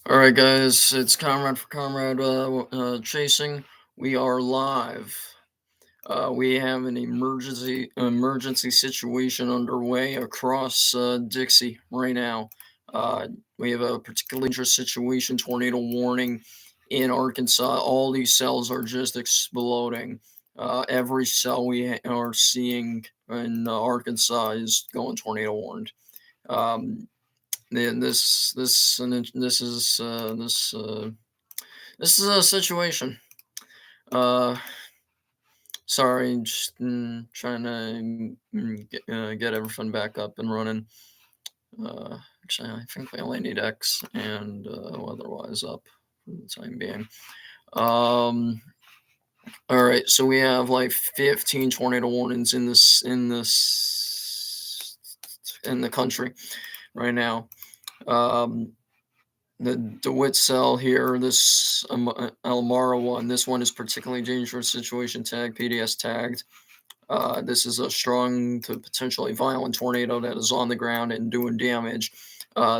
All right, guys, it's Comrade for Comrade Chasing. We are live. We have an emergency situation underway across Dixie right now. We have a particularly dangerous situation, tornado warning in Arkansas. All these cells are just exploding. Every cell are seeing in Arkansas is going tornado warned. Um, then this is a situation. Uh, Sorry, just trying to get everything back up and running. Actually, I think we only need X and otherwise up for the time being. All right, so we have like 15 tornado warnings in the country right now. Um, the DeWitt cell here, this Elmara one, this one is particularly dangerous situation tag, PDS tagged. This is a strong to potentially violent tornado that is on the ground and doing damage.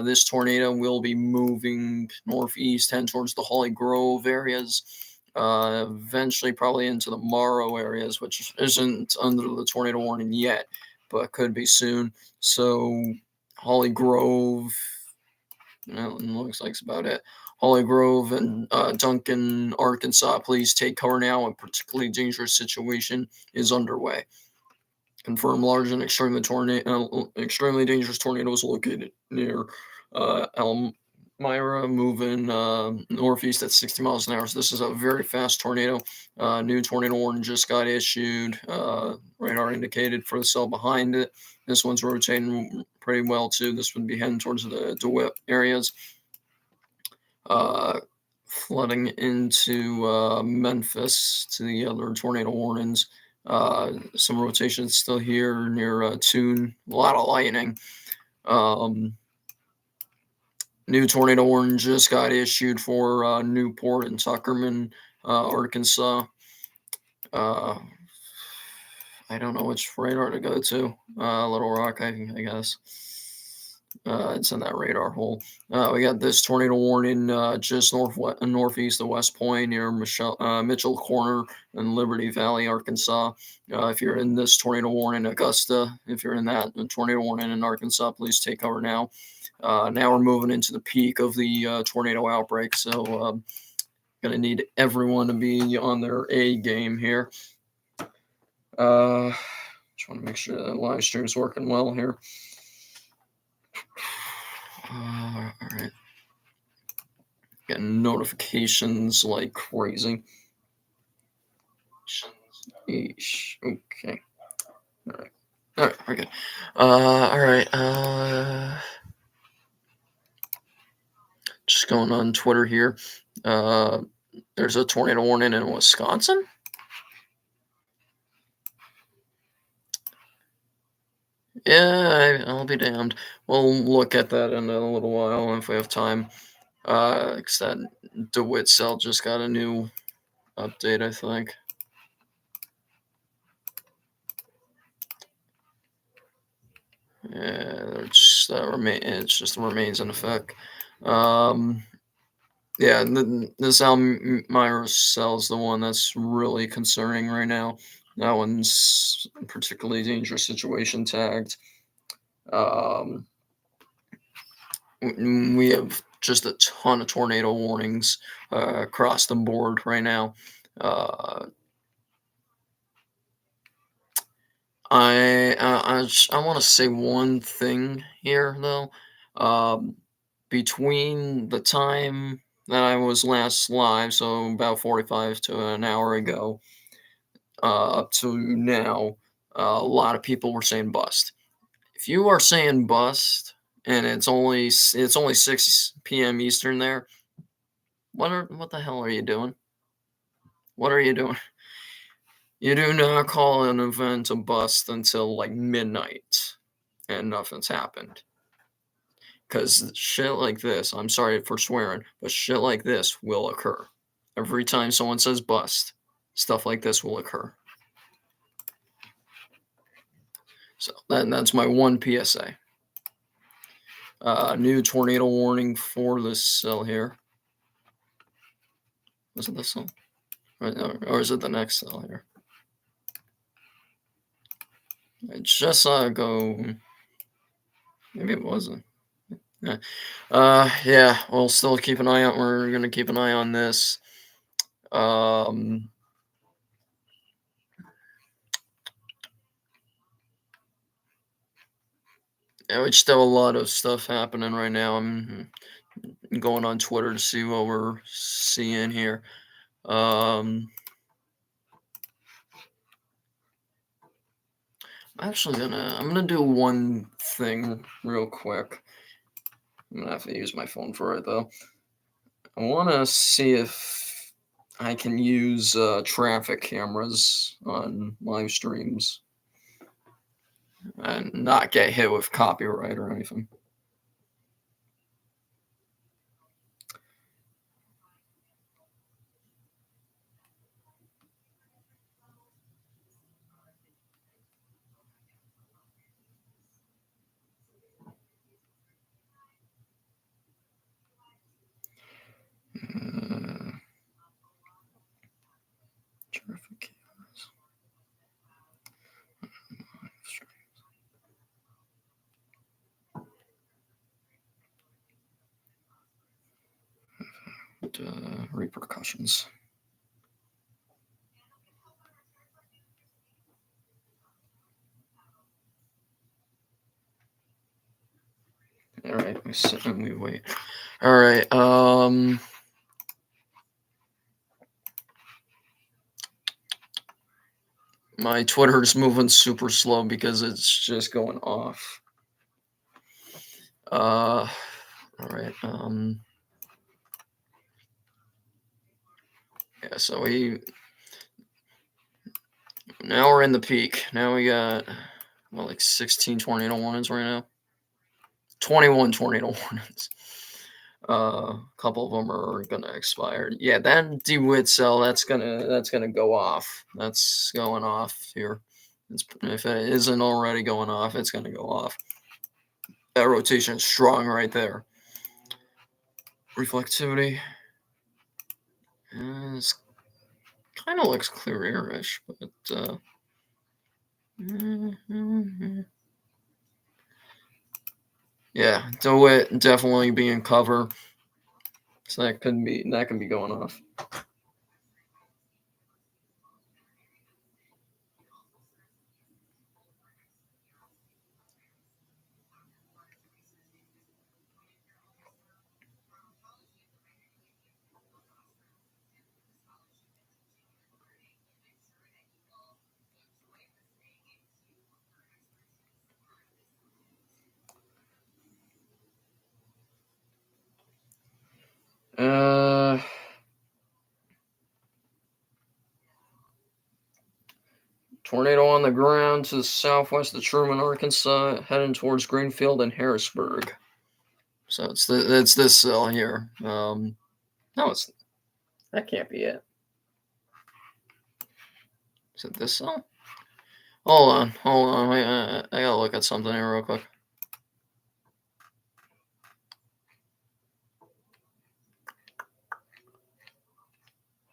This tornado will be moving northeast, heading towards the Holly Grove areas, eventually probably into the Morrow areas, which isn't under the tornado warning yet, but could be soon. So Holly Grove, looks like it's about it. Holly Grove and Duncan, Arkansas, please take cover now. A particularly dangerous situation is underway. Confirmed large and extremely dangerous tornadoes located near Elmira, moving northeast at 60 miles an hour. So this is a very fast tornado. New tornado warning just got issued. Radar indicated for the cell behind it. This one's rotating pretty well too. This would be heading towards the DeWitt areas. Flooding into Memphis to the other tornado warnings. Some rotations still here near Tune. A lot of lightning. New tornado warning just got issued for Newport and Tuckerman, Arkansas. I don't know which radar to go to. Little Rock, I guess. It's in that radar hole. We got this tornado warning just northeast of West Point near Mitchell Corner in Liberty Valley, Arkansas. If you're in this tornado warning, Augusta, if you're in that tornado warning in Arkansas, please take cover now. Now we're moving into the peak of the tornado outbreak, so going to need everyone to be on their A game here. Just want to make sure the live stream is working well here. All right. Getting notifications like crazy. Eesh. Okay. All right. All right. We're good. All right. Just going on Twitter here. There's a tornado warning in Wisconsin. Yeah, I'll be damned. We'll look at that in a little while if we have time. Because that DeWitt cell just got a new update, I think. Yeah, it just remains in effect. Yeah, this Elmira cell's the one that's really concerning right now. That one's a particularly dangerous situation tagged. We have just a ton of tornado warnings across the board right now. I want to say one thing here though. Between the time that I was last live, so about 45 to an hour ago, up to now, a lot of people were saying bust. If you are saying bust and it's only 6 p.m. Eastern there, what the hell are you doing? What are you doing? You do not call an event a bust until like midnight and nothing's happened. Because shit like this, I'm sorry for swearing, but shit like this will occur. Every time someone says bust, stuff like this will occur. So that's my one PSA. New tornado warning for this cell here. Was it this cell? Or is it the next cell here? I just saw it go. Maybe it wasn't. Yeah. Yeah. We'll still keep an eye on. We're gonna keep an eye on this. Um, yeah, it's still a lot of stuff happening right now. I'm going on Twitter to see what we're seeing here. Um, I'm gonna do one thing real quick. I'm gonna have to use my phone for it though. I want to see if I can use traffic cameras on live streams and not get hit with copyright or anything. Uh, traffic cameras. Repercussions. All right, we sit and we wait. All right. My Twitter's moving super slow because it's just going off. All right. Yeah. So now we're in the peak. Now we got like 16 tornado warnings right now. 21 tornado warnings. A couple of them are gonna expire. Yeah, that DeWitt cell that's gonna go off. That's going off here. If it isn't already going off, it's gonna go off. That rotation is strong right there. Reflectivity. It kind of looks clear-ish, but yeah, DeWitt definitely being cover. So that can be going off. Uh, Tornado on the ground to the southwest of Truman, Arkansas, heading towards Greenfield and Harrisburg. So it's this cell here. No, that can't be it. Is it this cell? Hold on. Wait, I gotta look at something here real quick.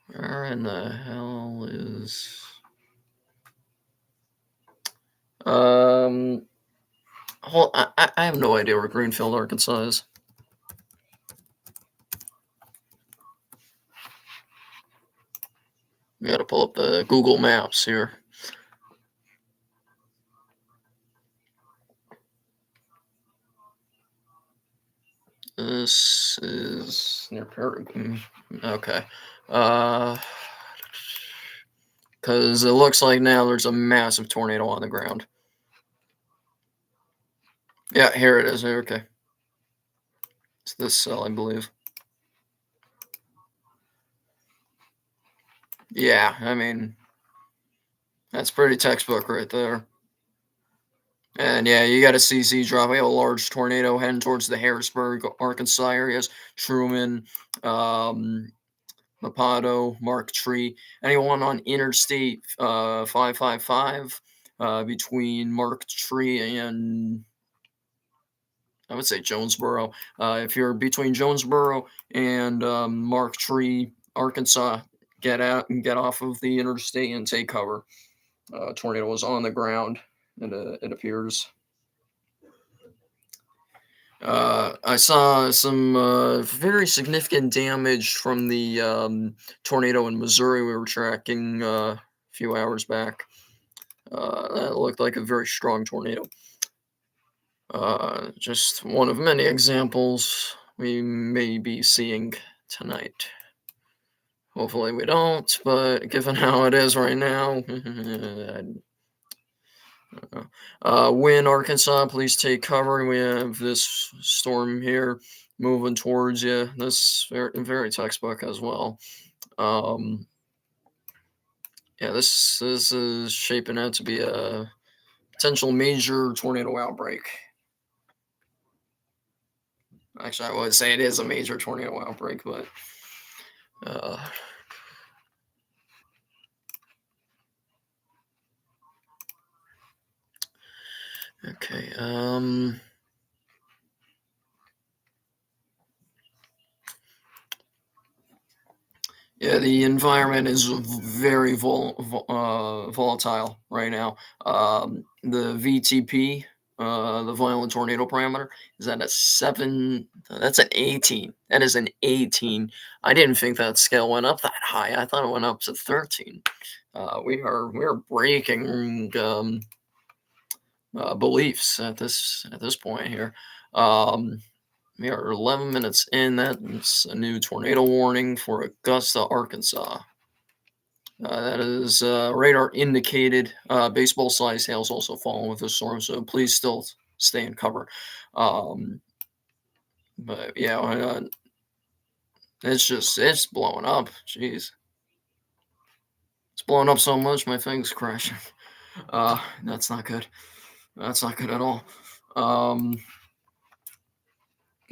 Where in the hell is? I have no idea where Greenfield, Arkansas is. We got to pull up the Google Maps here. This is near Paragon. Okay. Because it looks like now there's a massive tornado on the ground. Yeah, here it is. Okay. It's this cell, I believe. Yeah, I mean, that's pretty textbook right there. And yeah, you got a CC drop. We have a large tornado heading towards the Harrisburg, Arkansas areas. Truman, Mapado, Mark Tree. Anyone on Interstate 555 between Mark Tree and I would say Jonesboro. If you're between Jonesboro and Mark Tree, Arkansas, get out and get off of the interstate and take cover. Tornado was on the ground. It appears. I saw some very significant damage from the tornado in Missouri we were tracking a few hours back. That looked like a very strong tornado. Just one of many examples we may be seeing tonight. Hopefully we don't, but given how it is right now, Win, Arkansas, please take cover. We have this storm here moving towards you. This very textbook as well. Um, yeah, this is shaping out to be a potential major tornado outbreak. Actually, I would say it is a major tornado outbreak, but uh, okay. Yeah, the environment is very volatile right now. The VTP, the violent tornado parameter, is at a 7. That's an 18. That is an 18. I didn't think that scale went up that high. I thought it went up to 13. We are breaking beliefs at this point here. Um, we are 11 minutes in. That's a new tornado warning for Augusta, Arkansas. That is radar indicated. Baseball size hails also falling with the storm, so please still stay in cover. Um, but yeah, it's blowing up. Jeez, it's blowing up so much, my thing's crashing. That's not good. That's not good at all.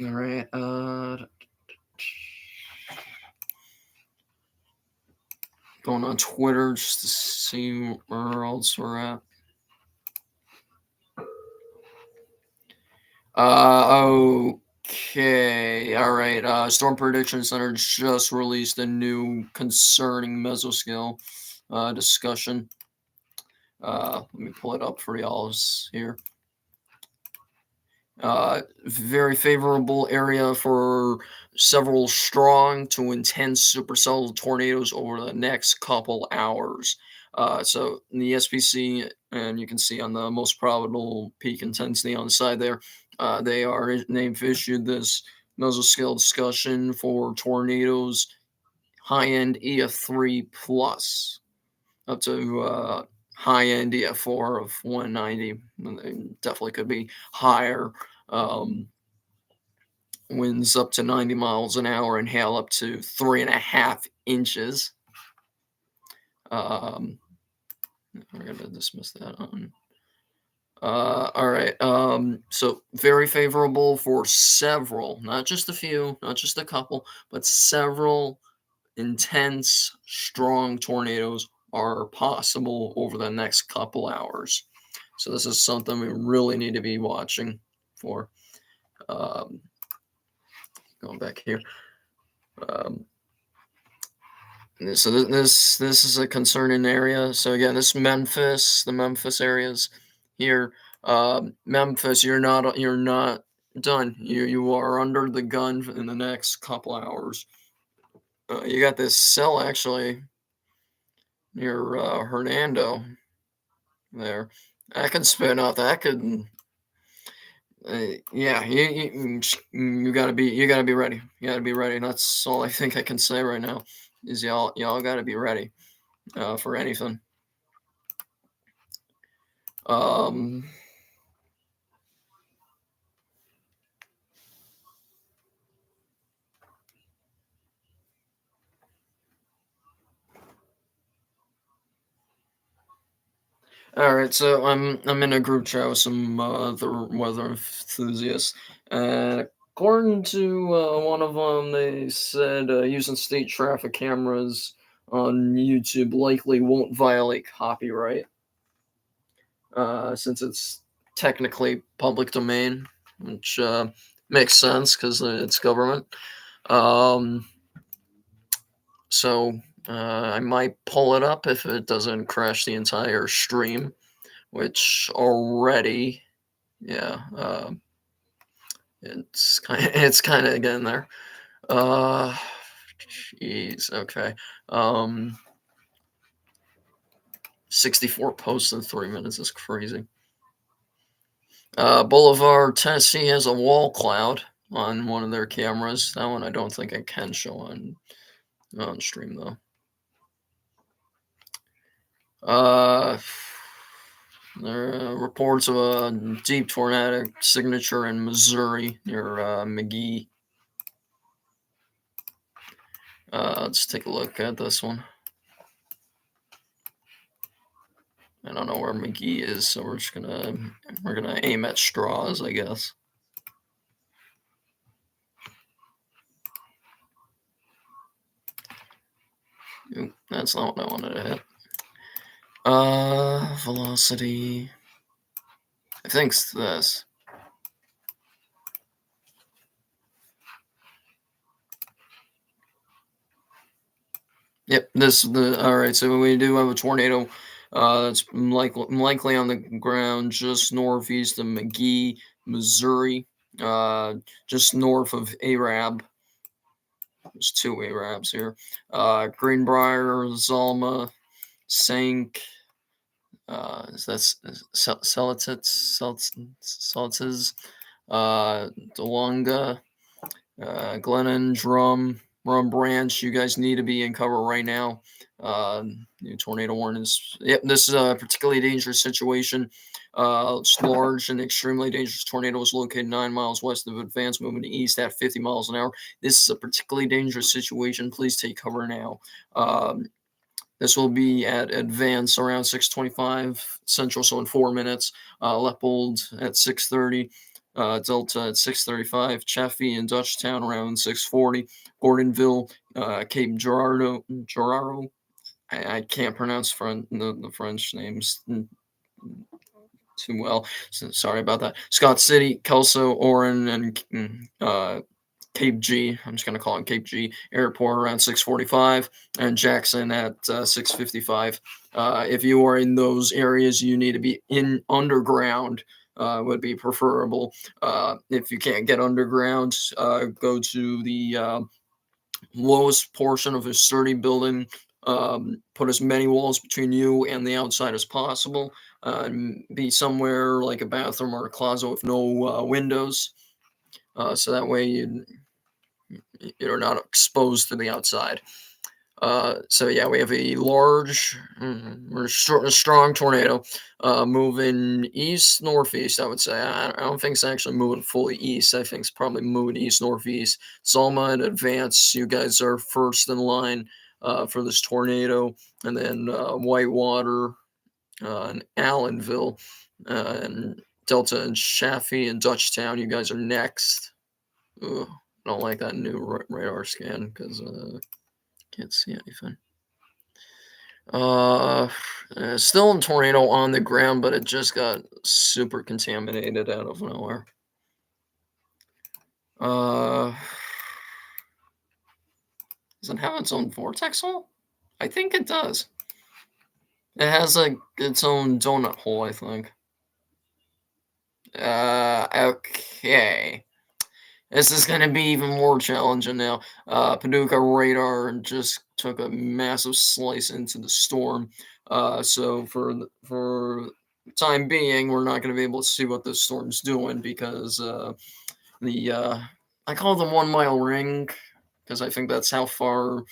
All right. Going on Twitter just to see where else we're at. Okay. All right. Storm Prediction Center just released a new concerning mesoscale discussion. Let me pull it up for y'all here. Very favorable area for several strong to intense supercell tornadoes over the next couple hours. So in the SPC, and you can see on the most probable peak intensity on the side there, they've issued this mesoscale discussion for tornadoes high end EF3 plus up to high end EF4 of 190. They definitely could be higher. Um, Winds up to 90 miles an hour and hail up to 3.5 inches. We're going to dismiss that on. All right. So very favorable for several, not just a few, not just a couple, but several intense, strong tornadoes are possible over the next couple hours. So this is something we really need to be watching for. Going back here. So this is a concerning area. So again, this Memphis, the Memphis areas here. Memphis, you're not done. You are under the gun in the next couple hours. You got this cell actually near Hernando there. That can spin out. That could. Yeah, you gotta be ready. You gotta be ready. That's all I think I can say right now. Is y'all gotta be ready for anything. Um. All right, so I'm in a group chat with some other weather enthusiasts, and according to one of them, they said using state traffic cameras on YouTube likely won't violate copyright, since it's technically public domain. which makes sense because it's government. Um, so I might pull it up if it doesn't crash the entire stream, which already, yeah, it's kind of getting there. Uh, Jeez, okay. Um, 64 posts in 3 minutes is crazy. Boulevard, Tennessee has a wall cloud on one of their cameras. That one I don't think I can show on stream though. Uh, there are reports of a deep tornadic signature in Missouri near McGee. Let's take a look at this one. I don't know where McGee is, so we're gonna aim at straws, I guess. Oop, that's not what I wanted to hit. Velocity. I think it's this. Yep, all right. So we do have a tornado. That's likely on the ground just northeast of McGee, Missouri. Just north of Arab. There's two Arabs here. Greenbrier, Zalma, Sank. Is that Seltits, Delonga, Glennon, Rum Branch. You guys need to be in cover right now. New tornado warnings. Yep, this is a particularly dangerous situation. It's large and extremely dangerous tornado is located 9 miles west of Advance, moving east at 50 miles an hour. This is a particularly dangerous situation. Please take cover now. This will be at Advance around 6:25 Central, so in 4 minutes. Leopold at 6:30. Delta at 6:35. Chaffee and Dutchtown around 6:40. Gordonville, Cape Girardeau. I can't pronounce the French names too well. So sorry about that. Scott City, Kelso, Orin, and Cape G. I'm just going to call it Cape G Airport around 6:45, and Jackson at 6:55. If you are in those areas, you need to be in underground. Would be preferable. If you can't get underground, go to the lowest portion of a sturdy building. Put as many walls between you and the outside as possible. And be somewhere like a bathroom or a closet with no windows. So that way you're not exposed to the outside. So yeah, we have a large, a strong tornado moving east northeast. I would say I don't think it's actually moving fully east. I think it's probably moving east northeast. Salma in advance. You guys are first in line for this tornado, and then Whitewater and Allenville and Delta and Chaffee and Dutchtown. You guys are next. Ugh, I don't like that new radar scan because can't see anything. Still in tornado on the ground, but it just got super contaminated out of nowhere. Does it have its own vortex hole? I think it does. It has like its own donut hole, I think. Okay. This is going to be even more challenging now. Paducah radar just took a massive slice into the storm. So for time being, we're not going to be able to see what the storm's doing because the I call it the 1 mile ring because I think that's how far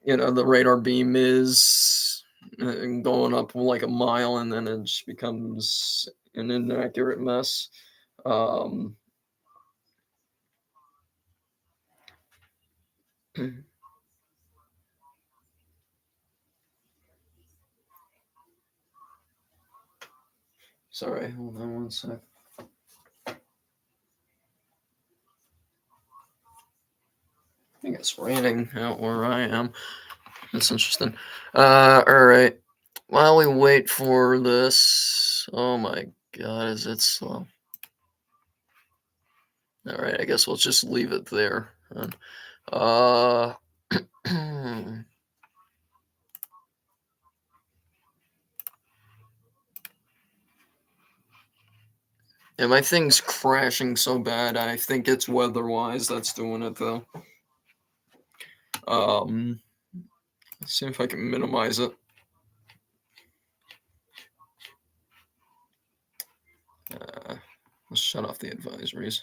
the radar beam is going up like a mile, and then it just becomes an inaccurate mess. Um, Sorry, hold on one sec. I think it's raining out where I am. That's interesting. All right. While we wait for this, oh my God, is it slow? All right, I guess we'll just leave it there. And, uh, and my thing's crashing so bad. I think it's weather-wise that's doing it, though. Um, let's see if I can minimize it. Let's shut off the advisories.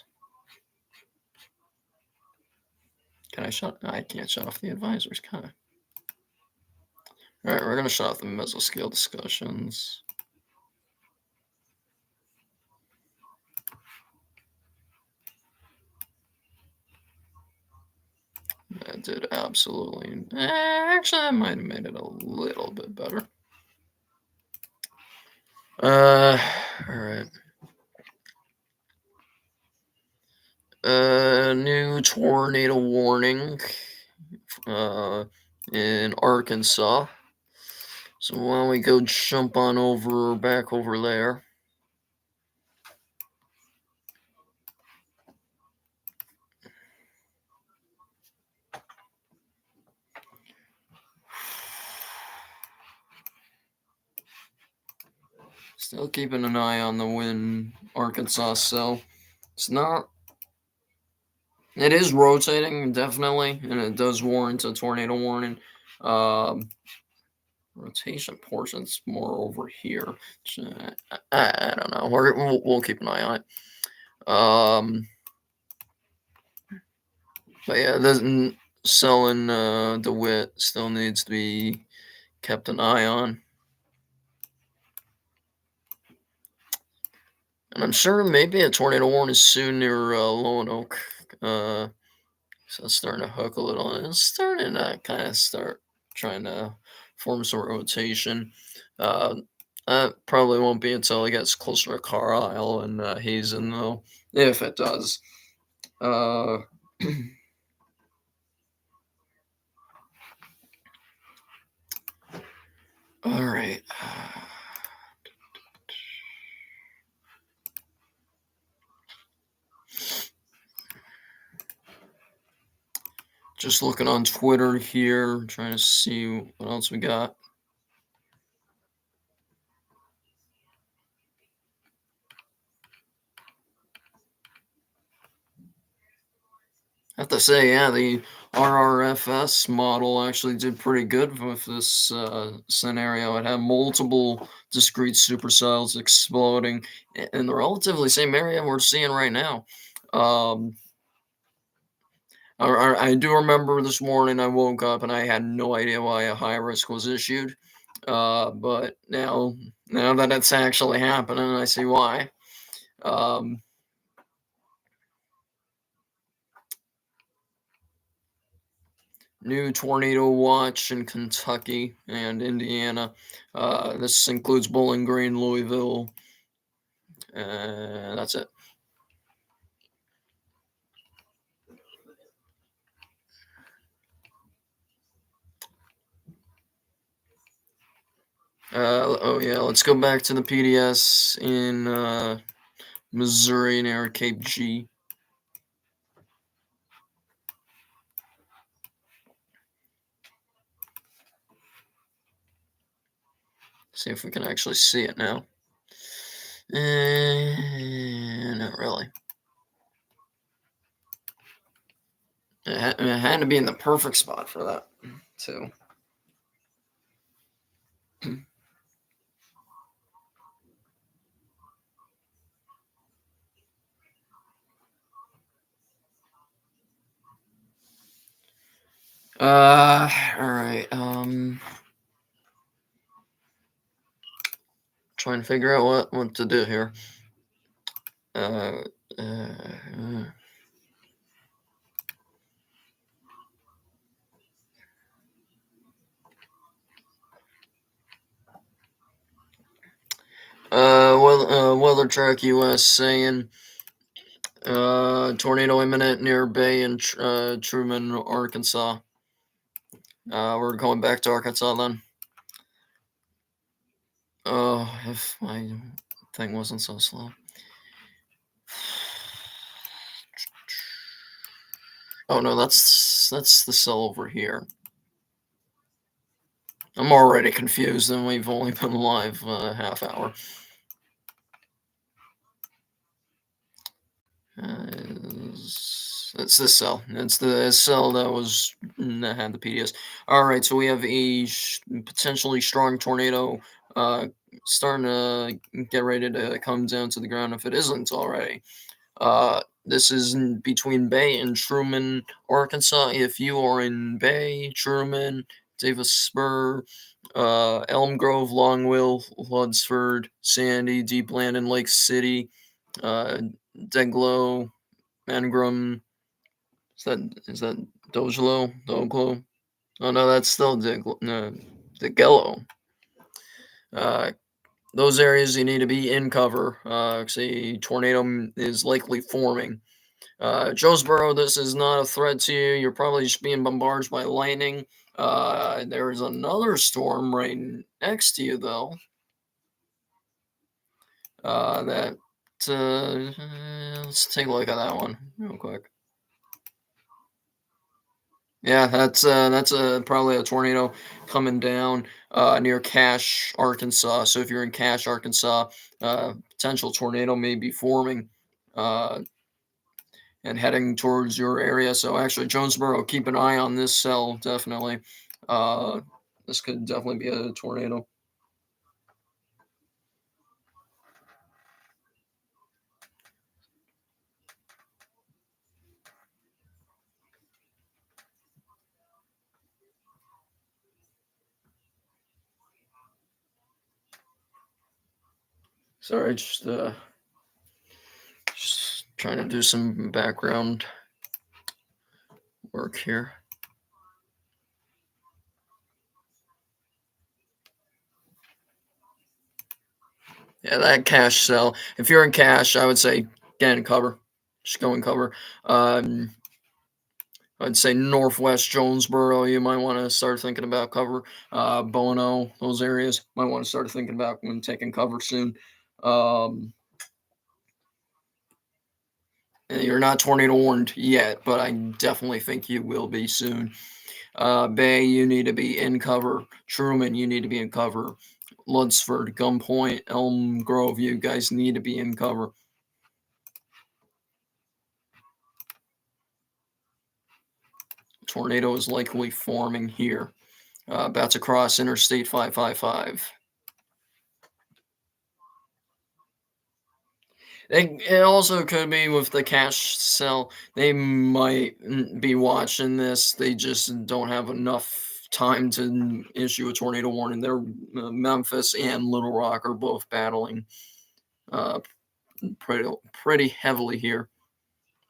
Can I shut? I can't shut off the advisories, can I? All right, we're gonna shut off the mesoscale discussions. That did absolutely. Actually, I might have made it a little bit better. All right. New tornado warning. In Arkansas. So why don't we go jump on over back over there? Still keeping an eye on the wind, Arkansas. So it's not. It is rotating definitely, and it does warrant a tornado warning. Um, rotation portion's more over here. I don't know. We'll keep an eye on it. But yeah, selling DeWitt still needs to be kept an eye on. And I'm sure maybe a tornado warning is soon near Lonoke. So it's starting to hook a little. And it's starting to kind of start trying to form some rotation. Uh, that probably won't be until it gets closer to Carlisle and Hazen, though, if it does. Uh, all right. Just looking on Twitter here, trying to see what else we got. I have to say, yeah, the RRFS model actually did pretty good with this scenario. It had multiple discrete supercells exploding in the relatively same area we're seeing right now. Um, I do remember this morning I woke up and I had no idea why a high risk was issued. But now that it's actually happening, I see why. Um, New tornado watch in Kentucky and Indiana. This includes Bowling Green, Louisville, and that's it. Oh yeah, let's go back to the PDS in Missouri near Cape G. See if we can actually see it now. Not really. It had to be in the perfect spot for that, too. All right. Trying to figure out what to do here. Uh, uh, Weather Track US saying tornado imminent near Bay in Truman, Arkansas. We're going back to Arkansas then. Oh, if my thing wasn't so slow. Oh no, that's the cell over here. I'm already confused, and we've only been live a half hour. It's this cell. It's the cell that was that had the PDS. All right, so we have a potentially strong tornado uh, starting to get ready to come down to the ground if it isn't already. This is between Bay and Truman, Arkansas. If you are in Bay, Truman, Davis Spur, Elm Grove, Longville, Ludsford, Sandy, Deep Land, and Lake City, uh, Deglow, Mangrum. Is that Dojlo? Doglo? Oh no, that's still Degello. Uh, those areas you need to be in cover. See, tornado is likely forming. Jonesboro, this is not a threat to you. You're probably just being bombarded by lightning. There is another storm right next to you, though. That let's take a look at that one real quick. Yeah, that's probably a tornado coming down near Cache, Arkansas. So if you're in Cache, Arkansas, potential tornado may be forming uh, and heading towards your area. So actually, Jonesboro, keep an eye on this cell definitely. Uh, this could definitely be a tornado. Sorry, just trying to do some background work here. Yeah, that cash cell. If you're in cash, I would say get in cover. Just go in cover. Um, I'd say northwest Jonesboro. You might want to start thinking about cover. Bono, those areas might want to start thinking about when taking cover soon. Um, you're not tornado warned yet, but I definitely think you will be soon. Bay, you need to be in cover. Truman, you need to be in cover. Ludsford, Gunpoint, Elm Grove, you guys need to be in cover. Tornado is likely forming here. About to cross Interstate 555. It also could be with the cash cell. They might be watching this. They just don't have enough time to issue a tornado warning. They're Memphis and Little Rock are both battling uh, pretty heavily here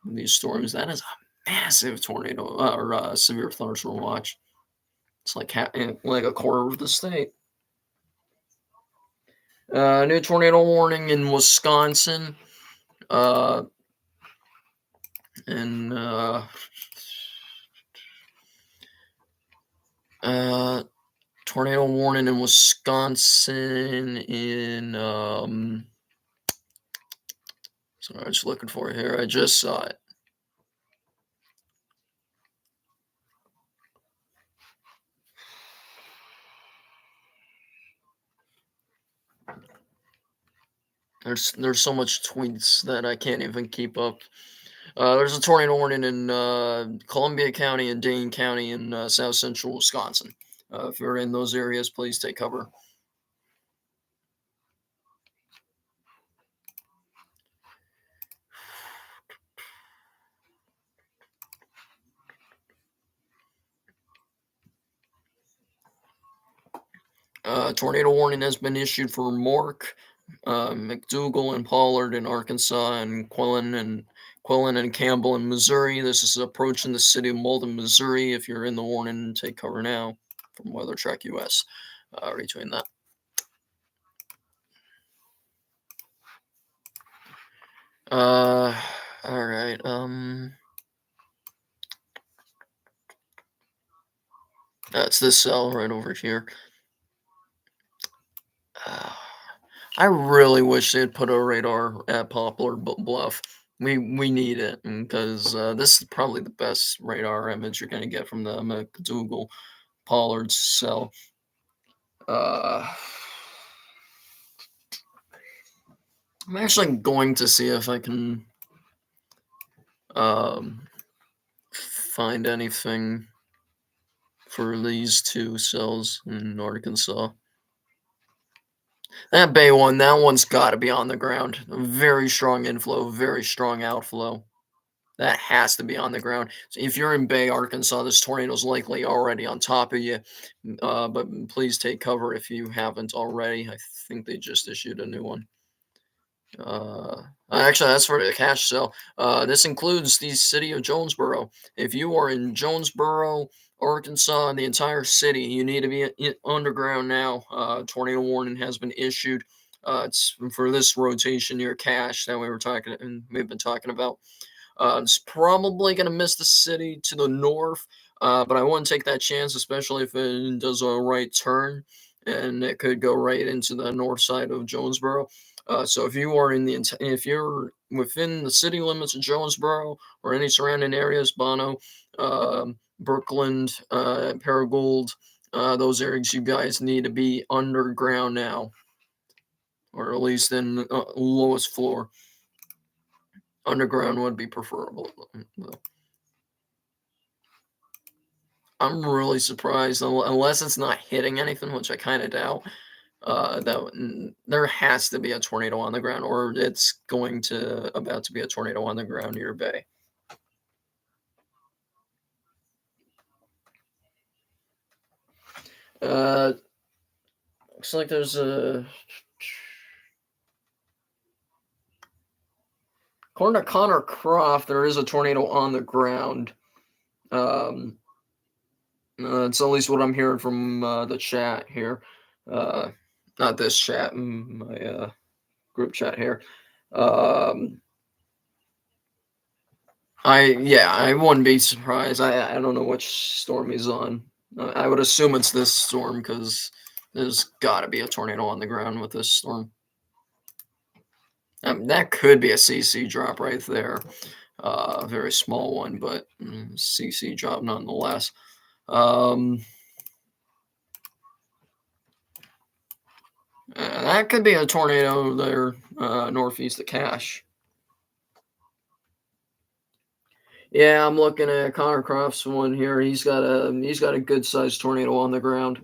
in these storms. That is a massive tornado or severe thunderstorm watch. It's like like a quarter of the state. New tornado warning in Wisconsin. Uh, and uh, tornado warning in Wisconsin in sorry, I'm just looking for it here. I just saw it. There's so much tweets that I can't even keep up. There's a tornado warning in Columbia County and Dane County in south central Wisconsin. If you're in those areas, please take cover. Tornado warning has been issued for Mork, McDougal, and Pollard in Arkansas, and Quillen and Campbell in Missouri. This is approaching the city of Malden, Missouri. If you're in the warning, take cover now. From Weather Track US, retweeting that. All right. That's this cell right over here. Uh, I really wish they'd put a radar at Poplar Bluff. We need it because this is probably the best radar image you're going to get from the McDougal Pollard cell. Uh, I'm actually going to see if I can um, find anything for these two cells in Arkansas. That Bay one, that one's got to be on the ground. Very strong inflow, very strong outflow. That has to be on the ground. So if you're in Bay, Arkansas, this tornado's likely already on top of you. But please take cover if you haven't already. I think they just issued a new one. Actually, that's for the cash sale. This includes the city of Jonesboro. If you are in Jonesboro, Arkansas, and the entire city, you need to be underground now. Tornado warning has been issued. It's for this rotation near cash that we've been talking about. It's probably going to miss the city to the north, but I wouldn't take that chance, especially if it does a right turn, and it could go right into the north side of Jonesboro. So if you are if you're within the city limits of Jonesboro or any surrounding areas, Bono, Brookland, Paragould, those areas, you guys need to be underground now, or at least in lowest floor. Underground would be preferable. I'm really surprised, unless it's not hitting anything, which I kind of doubt. There has to be a tornado on the ground, or it's about to be a tornado on the ground near Bay. Uh, Looks like there's according to Connor Croft, there is a tornado on the ground. Um, it's at least what I'm hearing from the chat here. Uh, Not this chat, my group chat here. Um, I wouldn't be surprised. I don't know which storm he's on. I would assume it's this storm because there's got to be a tornado on the ground with this storm. That could be a CC drop right there. A very small one, but CC drop nonetheless. That could be a tornado there northeast of Cache. Yeah, I'm looking at Connor Croft's one here. He's got a good sized tornado on the ground.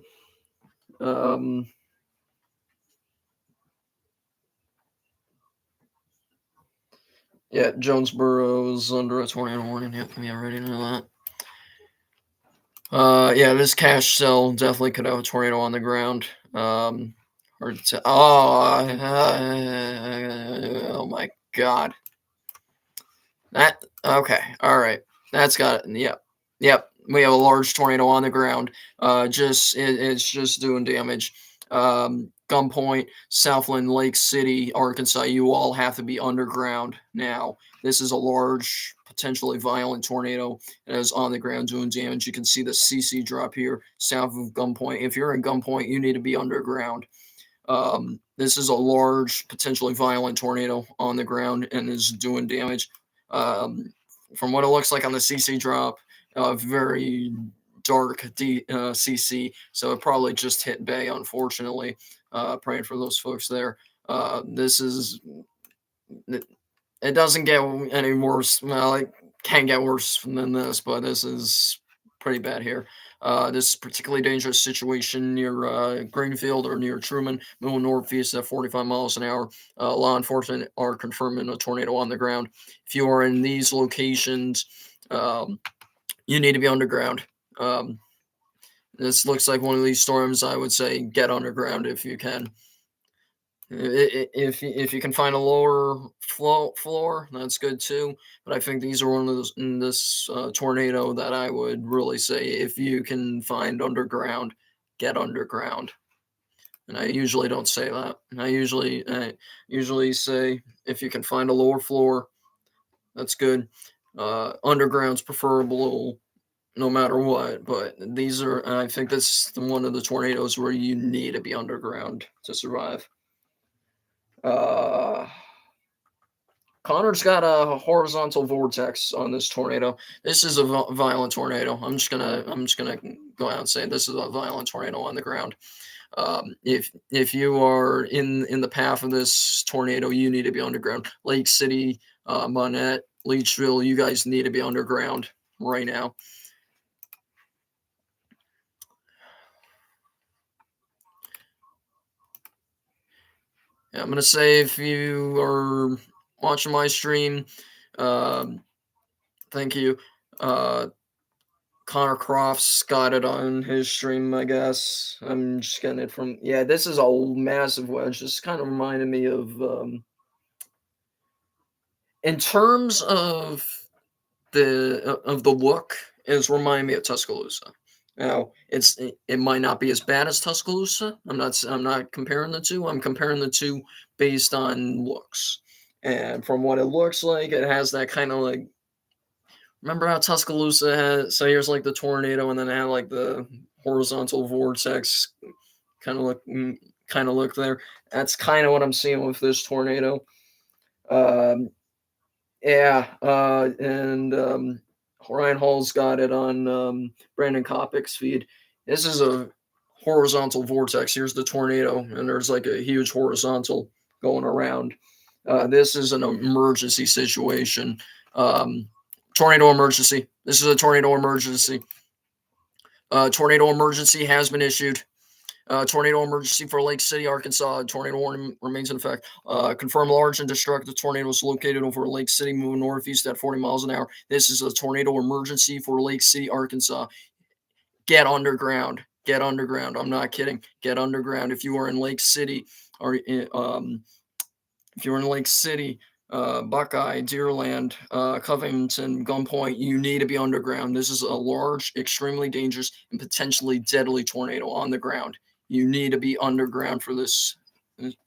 Yeah, Jonesboro's under a tornado warning. Yep, we already know that. Yeah, this cash cell definitely could have a tornado on the ground. Hard to. Oh my God. That okay. All right. That's got it. Yep. Yep. We have a large tornado on the ground. It's just doing damage. Gunpoint, Southland, Lake City, Arkansas. You all have to be underground now. This is a large, potentially violent tornado that is on the ground doing damage. You can see the CC drop here south of Gunpoint. If you're in Gunpoint, you need to be underground. This is a large, potentially violent tornado on the ground and is doing damage. From what it looks like on the CC drop, very dark CC, so it probably just hit Bay, unfortunately. Praying for those folks there. This is it doesn't get any worse. Well, it can get worse than this, but this is pretty bad here. This particularly dangerous situation near Greenfield or near Truman, moving northeast at 45 miles an hour. Law enforcement are confirming a tornado on the ground. If you are in these locations, you need to be underground. This looks like one of these storms. I would say get underground if you can. If you can find a lower floor, that's good too. But I think these are one of those in this tornado that I would really say if you can find underground, get underground. And I usually don't say that. I usually say if you can find a lower floor, that's good. Underground's preferable no matter what. But I think this is one of the tornadoes where you need to be underground to survive. Uh, Connor's got a horizontal vortex on this tornado. This is a violent tornado. I'm just gonna go out and say this is a violent tornado on the ground. If you are in the path of this tornado, you need to be underground. Lake City, Monette, Leechville, you guys need to be underground right now. Yeah, I'm gonna say if you are watching my stream, um, thank you. Uh, Connor Crofts got it on his stream, I guess. I'm just getting it from, yeah, this is a massive wedge. This kind of reminded me of in terms of the look, is reminding me of Tuscaloosa. Now, it might not be as bad as Tuscaloosa. I'm not comparing the two. I'm comparing the two based on looks. And from what it looks like, it has that kind of like, remember how Tuscaloosa had, so here's like the tornado, and then it had like the horizontal vortex kind of look, kind of look there. That's kind of what I'm seeing with this tornado. Um, yeah, and Ryan Hall's got it on Brandon Kopic's feed. This is a horizontal vortex. Here's the tornado, and there's like a huge horizontal going around. This is an emergency situation. Um, Tornado emergency. This is a tornado emergency. Tornado emergency has been issued. Tornado emergency for Lake City, Arkansas. Tornado warning remains in effect. Confirmed large and destructive tornado is located over Lake City, moving northeast at 40 miles an hour. This is a tornado emergency for Lake City, Arkansas. Get underground. Get underground. I'm not kidding. Get underground. If you are in Lake City, or if you're in Lake City, Buckeye, Deerland, Covington, Gunpoint, you need to be underground. This is a large, extremely dangerous, and potentially deadly tornado on the ground. You need to be underground for this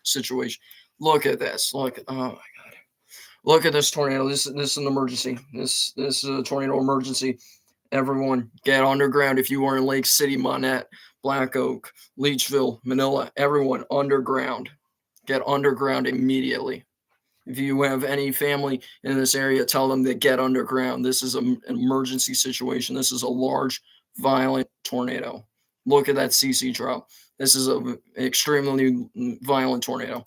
situation. Look at this. Look. Oh my God. Look at this tornado. This is an emergency. This is a tornado emergency. Everyone, get underground. If you are in Lake City, Monette, Black Oak, Leechville, Manila, everyone underground. Get underground immediately. If you have any family in this area, tell them to get underground. This is an emergency situation. This is a large, violent tornado. Look at that CC drop. This is an extremely violent tornado.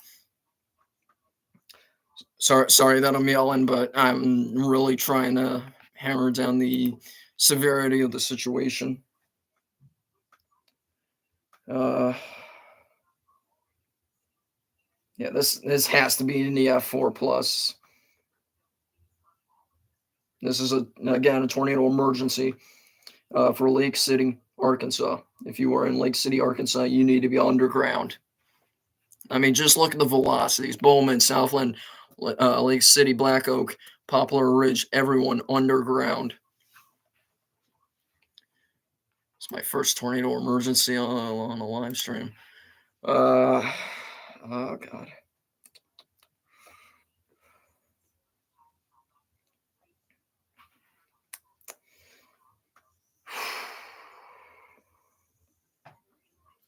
Sorry that I'm yelling, but I'm really trying to hammer down the severity of the situation. Uh, yeah, this has to be in the F4 plus. This is again a tornado emergency for Lake City, Arkansas. If you are in Lake City, Arkansas, you need to be underground. I mean, just look at the velocities: Bowman, Southland, Lake City, Black Oak, Poplar Ridge. Everyone underground. It's my first tornado emergency on a live stream. Oh God.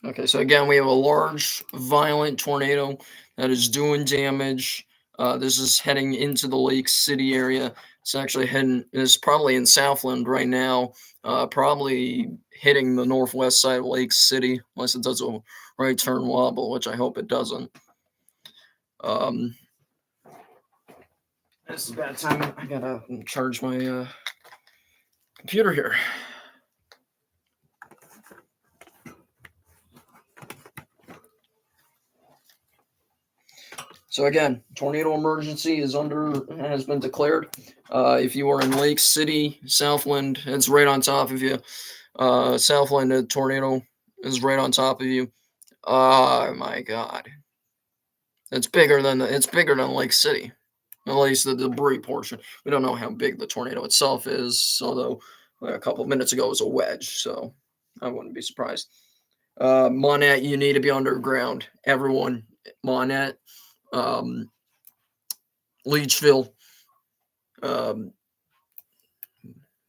Okay, so again, we have a large, violent tornado that is doing damage. This is heading into the Lake City area. It's actually heading, it's probably in Southland right now, probably hitting the northwest side of Lake City, unless it does a right turn wobble, which I hope it doesn't. Um, this is a bad time. I gotta charge my computer here. So again, tornado emergency has been declared. If you are in Lake City, Southland, it's right on top of you. Southland, a tornado is right on top of you. Oh my God, it's bigger than Lake City. At least the debris portion. We don't know how big the tornado itself is, although a couple of minutes ago it was a wedge, so I wouldn't be surprised. Monette, you need to be underground. Everyone, Monette, um, Leechville, um,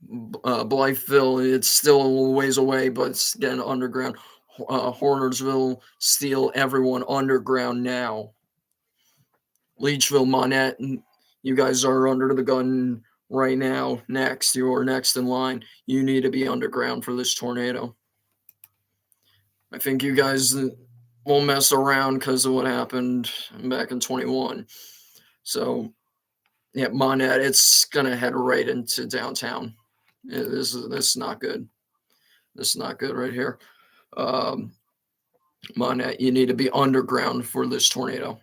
Blytheville, it's still a little ways away, but it's getting underground. Hornersville, Steel, everyone underground now. Leechville, Monette, You guys are under the gun right now. Next, you're next in line. You need to be underground for this tornado. I think you guys won't mess around because of what happened back in 21. So yeah, Monet, it's gonna head right into downtown. This is not good. This is not good right here. Um, Monet, you need to be underground for this tornado.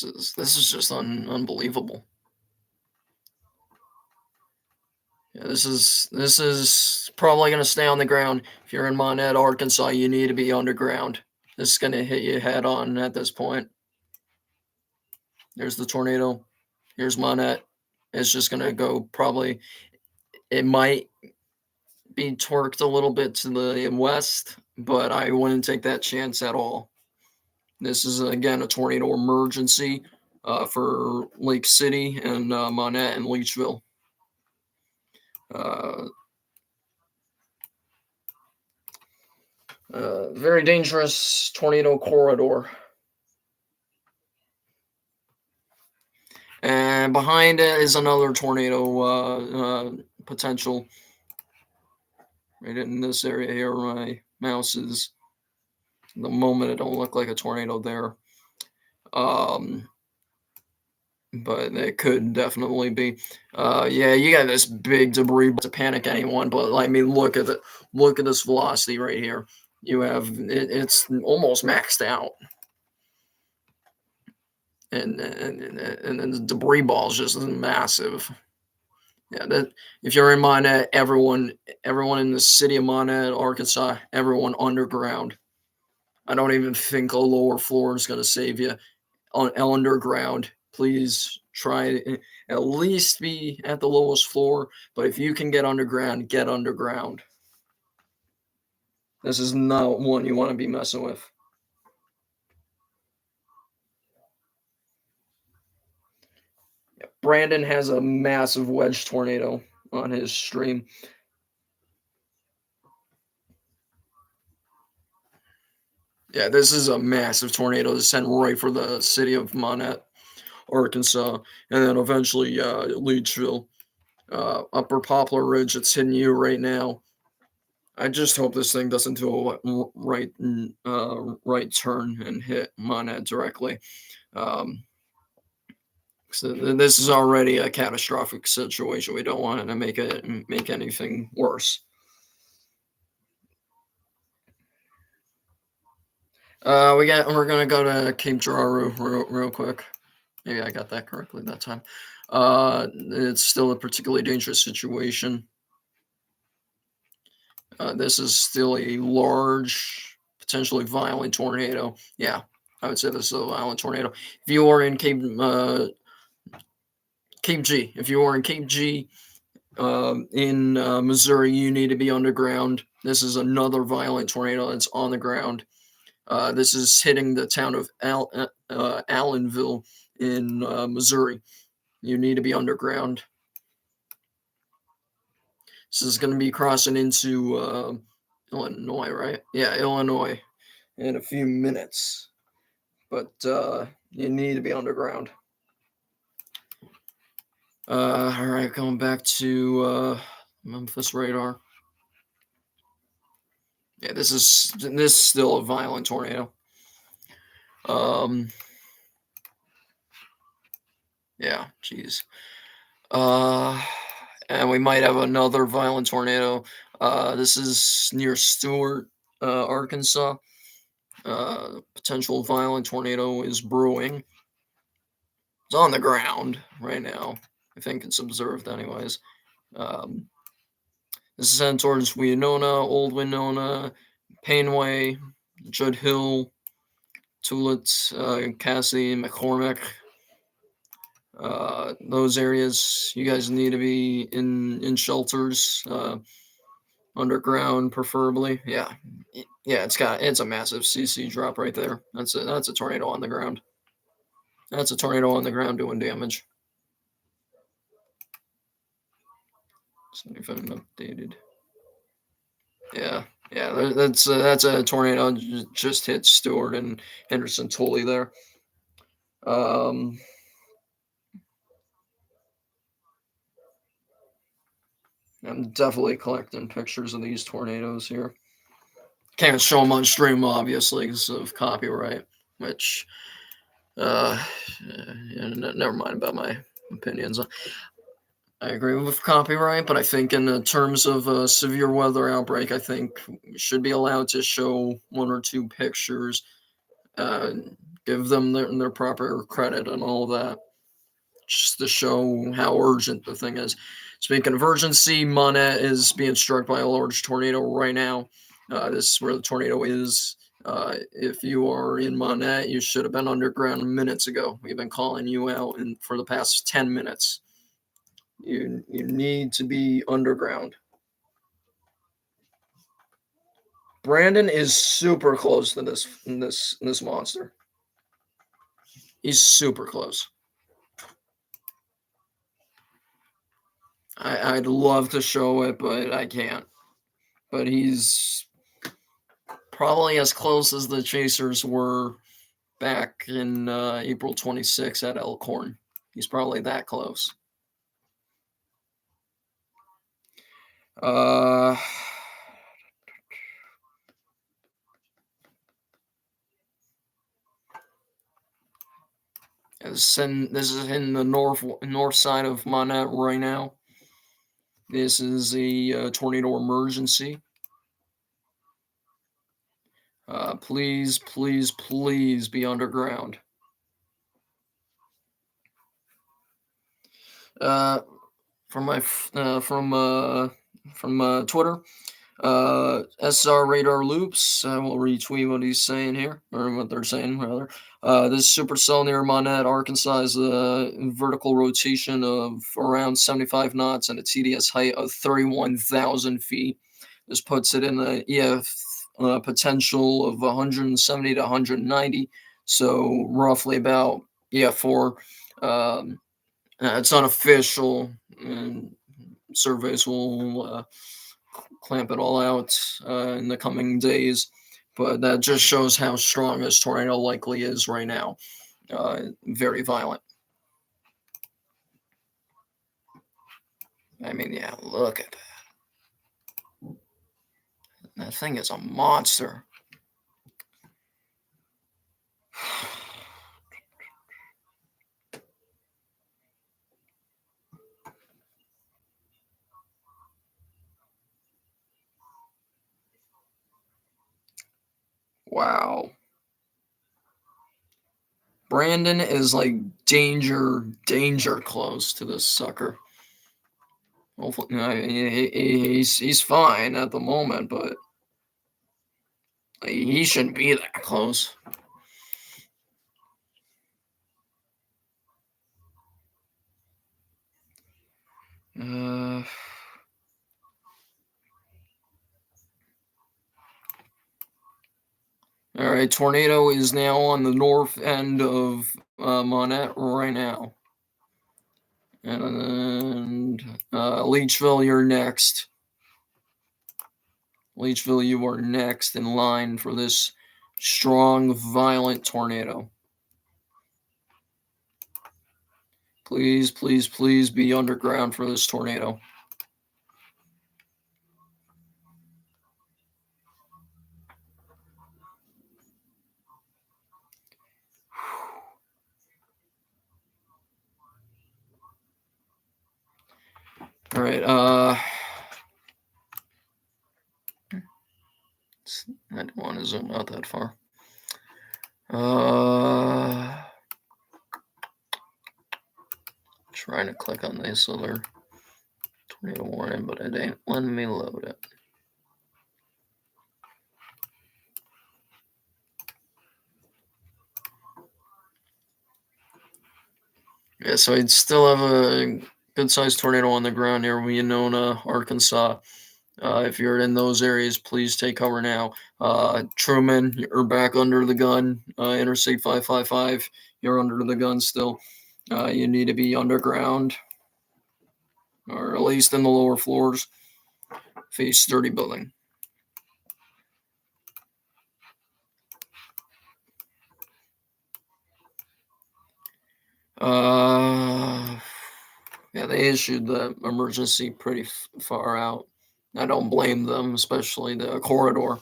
This is just unbelievable. Yeah, this is probably gonna stay on the ground. If you're in Monette, Arkansas, you need to be underground. This is gonna hit you head on at this point. There's the tornado. Here's Monette. It's just gonna go probably. It might be torqued a little bit to the west, but I wouldn't take that chance at all. This is again a tornado emergency for Lake City and Monette and Leachville. Uh, very dangerous tornado corridor. And behind it is another tornado potential. Right in this area here, my mouse is. The moment it don't look like a tornado there. Um, but it could definitely be. Yeah, you got this big debris to panic anyone, but I mean, look at this velocity right here. You have it's almost maxed out, and then the debris ball is just massive. Yeah, that if you're in Monette, everyone in the city of Monette, Arkansas, everyone underground. I don't even think a lower floor is going to save you. On underground, please try at least be at the lowest floor. But if you can get underground, get underground. This is not one you want to be messing with. Brandon has a massive wedge tornado on his stream. Yeah, this is a massive tornado to send right for the city of Monette, Arkansas, and then eventually Leachville. Upper Poplar Ridge, it's hitting you right now. I just hope this thing doesn't do a right turn and hit Monette directly. Um, so this is already a catastrophic situation. We don't want it to make anything worse. We're gonna go to Cape Giraru real quick. Maybe I got that correctly that time. It's still a particularly dangerous situation. This is still a large, potentially violent tornado. Yeah, I would say this is a violent tornado. If you are in Cape G, if you are in Cape G in Missouri, you need to be underground. This is another violent tornado that's on the ground. This is hitting the town of Allenville in Missouri. You need to be underground. This is going to be crossing into Illinois, right? Yeah, Illinois in a few minutes. But you need to be underground. All right, going back to Memphis radar. Yeah, this is still a violent tornado. Yeah, jeez. And we might have another violent tornado. This is near Stewart, Arkansas. Potential violent tornado is brewing. It's on the ground right now. I think it's observed, anyways. This is heading towards Winona, Old Winona, Painway, Judd Hill, Tulit, Cassidy, McCormick. Those areas, you guys need to be in shelters, underground, preferably. Yeah, it's a massive CC drop right there. That's a tornado on the ground. That's a tornado on the ground doing damage. See if I'm updated. Yeah, yeah, that's a tornado just hit Stewart and Henderson Tully there. Um, I'm definitely collecting pictures of these tornadoes here. Can't show them on stream, obviously, because of copyright, which, uh, yeah, never mind about my opinions. I agree with copyright, but I think in the terms of a severe weather outbreak, I think we should be allowed to show one or two pictures, uh, give them their proper credit and all that, just to show how urgent the thing is. Speaking of urgency, Monet is being struck by a large tornado right now. This is where the tornado is. If you are in Monet, you should have been underground minutes ago. We've been calling you out for the past 10 minutes. You need to be underground. Brandon is super close to this monster. He's super close. I'd love to show it, but I can't. But he's probably as close as the Chasers were back in April 26th at Elkhorn. He's probably that close. Uh, this is in the north side of Monette right now. This is a tornado emergency. Please, please, please be underground. Uh, from my from Twitter, SR Radar Loops. I will retweet what he's saying here, or what they're saying rather. This supercell near Monette, Arkansas, is a vertical rotation of around 75 knots and a TDS height of 31,000 feet. This puts it in the EF potential of 170 to 190, so roughly about EF4. It's unofficial, and surveys will clamp it all out in the coming days. But that just shows how strong this tornado likely is right now. Very violent. I mean, yeah, look at that. That thing is a monster. Wow. Brandon is like danger close to this sucker. Hopefully, he's fine at the moment, but he shouldn't be that close. Uh, all right, tornado is now on the north end of Monette right now, and Leechville, you're next. Leechville, you are next in line for this strong, violent tornado. Please, please, please be underground for this tornado. All right. I don't want to zoom out that far. Trying to click on this other tornado warning, but it ain't letting me load it. Yeah, so I'd still have a good-sized tornado on the ground near Winona, Arkansas. If you're in those areas, please take cover now. Truman, you're back under the gun. Interstate 555, you're under the gun still. You need to be underground, or at least in the lower floors. Face sturdy building. Yeah, they issued the emergency pretty far out. I don't blame them, especially the corridor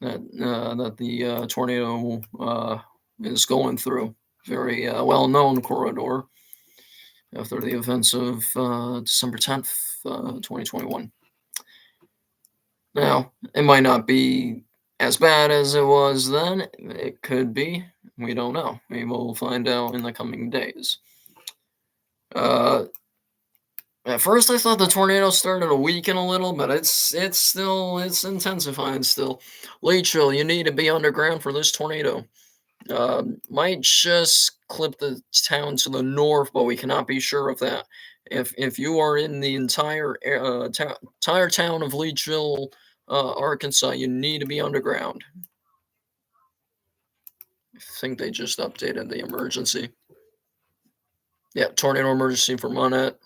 that the tornado is going through. Very well-known corridor after the events of December 10th, 2021. Now, it might not be as bad as it was then. It could be. We don't know. We will find out in the coming days. Uh, at first, I thought the tornado started to weaken a little, but it's intensifying still. Leachville, you need to be underground for this tornado. Might just clip the town to the north, but we cannot be sure of that. If you are in the entire town of Leachville, Arkansas, you need to be underground. I think they just updated the emergency. Yeah, tornado emergency for Monette.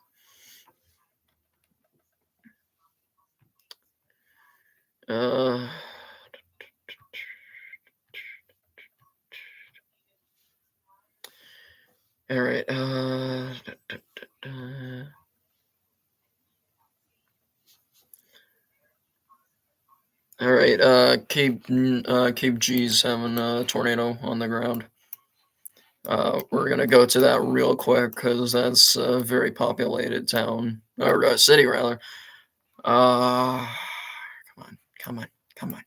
Uh, all right. All right. Cape G's having a tornado on the ground. We're gonna go to that real quick because that's a very populated town or city rather. Uh, come on, come on, come on.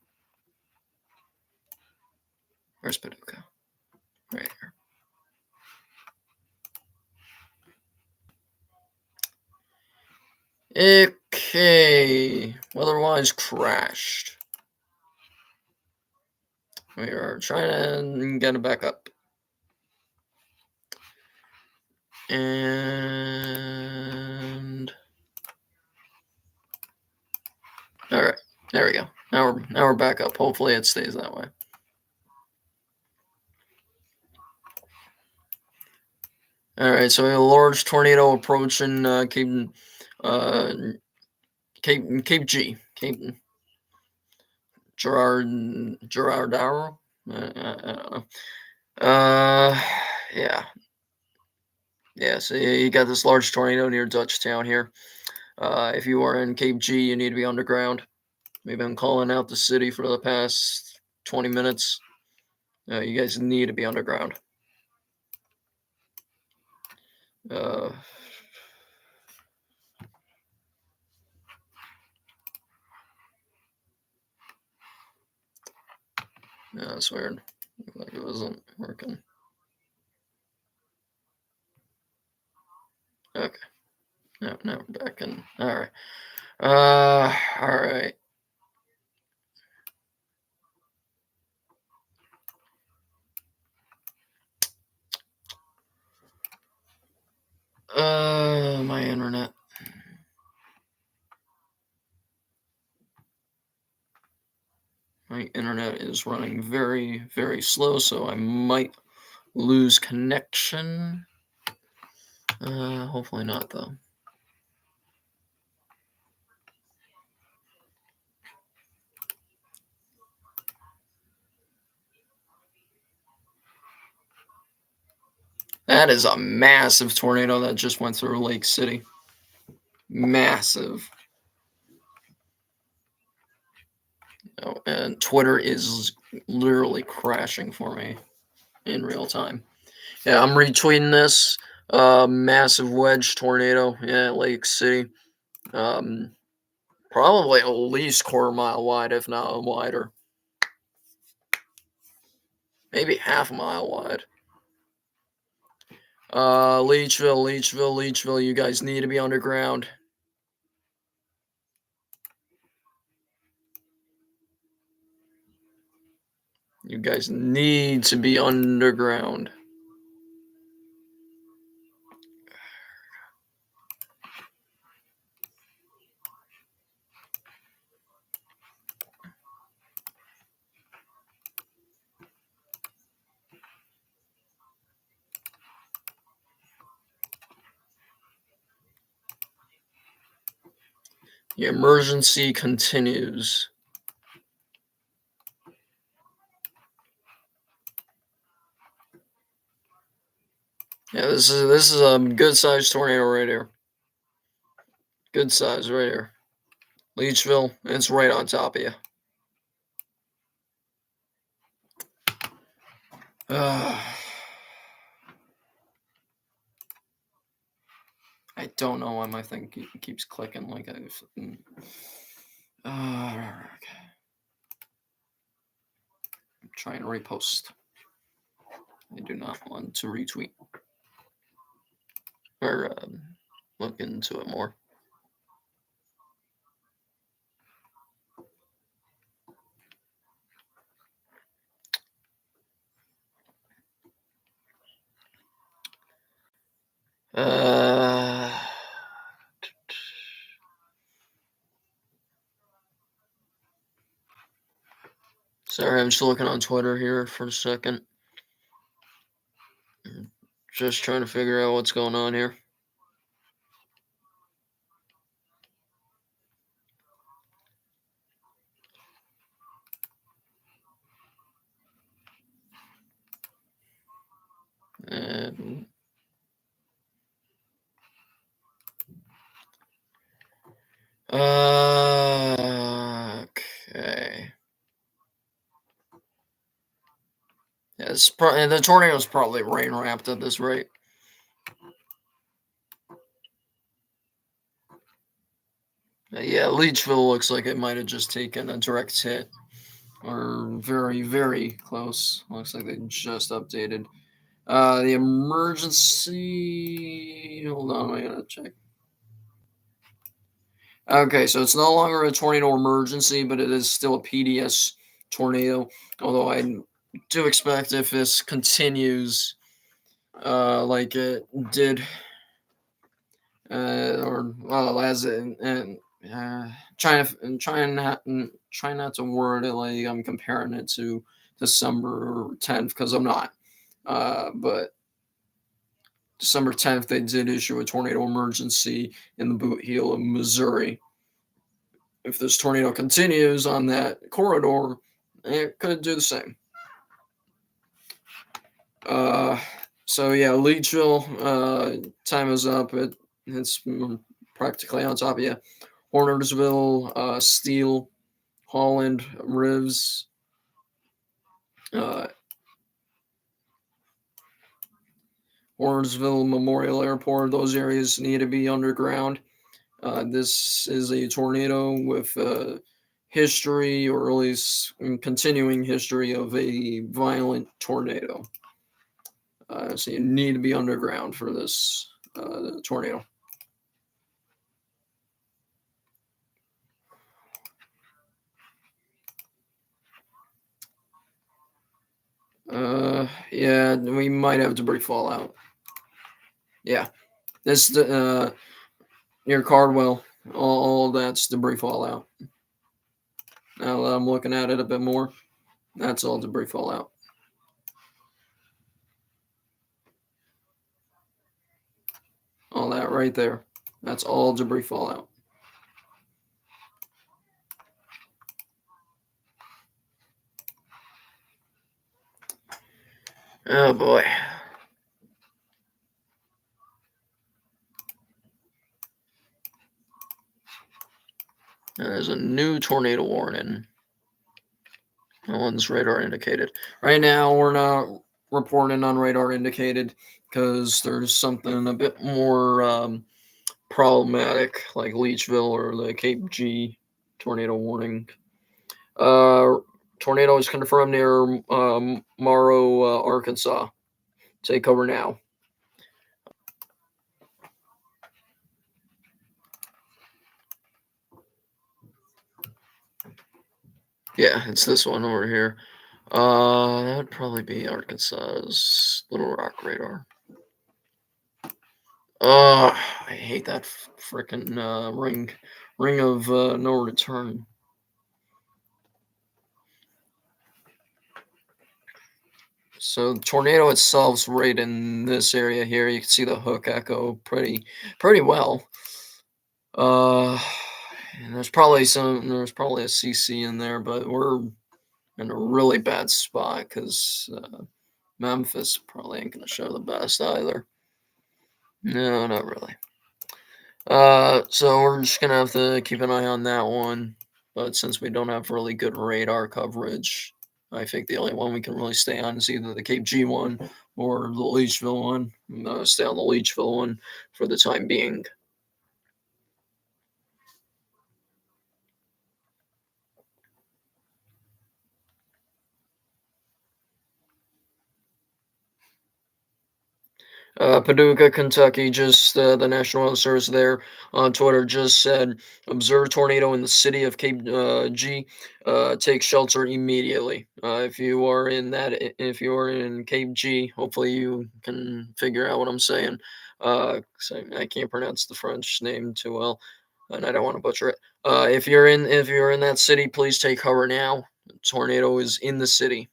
Where's Paducah? Right here. Okay. Otherwise crashed. We are trying to get it back up. And all right, there we go. Now we're back up. Hopefully it stays that way. All right, so we have a large tornado approaching uh, Cape G, Cape Gerard Darrow. I don't know. Uh, yeah, yeah. So you got this large tornado near Dutchtown here. If you are in Cape G, you need to be underground. We've been calling out the city for the past 20 minutes. You guys need to be underground. Uh, yeah, that's weird. Like it wasn't working. Okay. Now we're back in. All right. All right. My internet. My internet is running very, very slow, so I might lose connection. Hopefully not, though. That is a massive tornado that just went through Lake City. Massive. Oh, and Twitter is literally crashing for me in real time. Yeah, I'm retweeting this. Massive wedge tornado. Yeah, Lake City. Probably at least quarter mile wide, if not wider. Maybe half a mile wide. Leachville. You guys need to be underground. You guys need to be underground. The emergency continues. Yeah, this is a good sized tornado right here. Good size right here. Leechville, it's right on top of you. I don't know why my thing keeps clicking like I've. Okay. I'm trying to repost. I do not want to retweet or look into it more. Sorry, I'm just looking on Twitter here for a second. Just trying to figure out what's going on here. Okay. Yeah, the tornado's probably rain wrapped at this rate. Yeah, Leechville looks like it might have just taken a direct hit, or very, very close. Looks like they just updated. The emergency. Hold on, I gotta check. Okay, so it's no longer a tornado emergency, but it is still a PDS tornado. Although I do expect if this continues, like it did, or well, as it and try not to word it like I'm comparing it to December 10th because I'm not. But December 10th, they did issue a tornado emergency in the Boot Heel of Missouri. If this tornado continues on that corridor, it could do the same. So yeah, Leechville, time is up. It's practically on top of you. Hornersville, Steele, Holland, Rivs, Hornersville Memorial Airport. Those areas need to be underground. This is a tornado with history, or at least continuing history of a violent tornado. So you need to be underground for this tornado. Yeah, we might have debris fallout. Yeah, this near Cardwell, all that's debris fallout. Now that I'm looking at it a bit more, that's all debris fallout. All that right there, that's all debris fallout. Oh boy. There's a new tornado warning. That one's radar indicated. Right now, we're not reporting on radar indicated because there's something a bit more problematic, like Leechville or the Cape G tornado warning. Tornado is confirmed near Morrow, Arkansas. Take cover now. Yeah, it's this one over here. That'd probably be Arkansas's Little Rock radar. I hate that freaking ring of no return. So the tornado itself's right in this area here. You can see the hook echo pretty well. Uh, And there's probably a CC in there, but we're in a really bad spot because Memphis probably ain't gonna show the best either. No, not really. So we're just gonna have to keep an eye on that one. But since we don't have really good radar coverage, I think the only one we can really stay on is either the Cape G one or the Leechville one. Stay on the Leechville one for the time being. Paducah, Kentucky, just the National Weather Service there on Twitter just said, observe tornado in the city of Cape G. Take shelter immediately. If you are in Cape G, hopefully you can figure out what I'm saying. 'Cause I can't pronounce the French name too well, and I don't want to butcher it. If you're in that city, please take cover now. Tornado is in the city.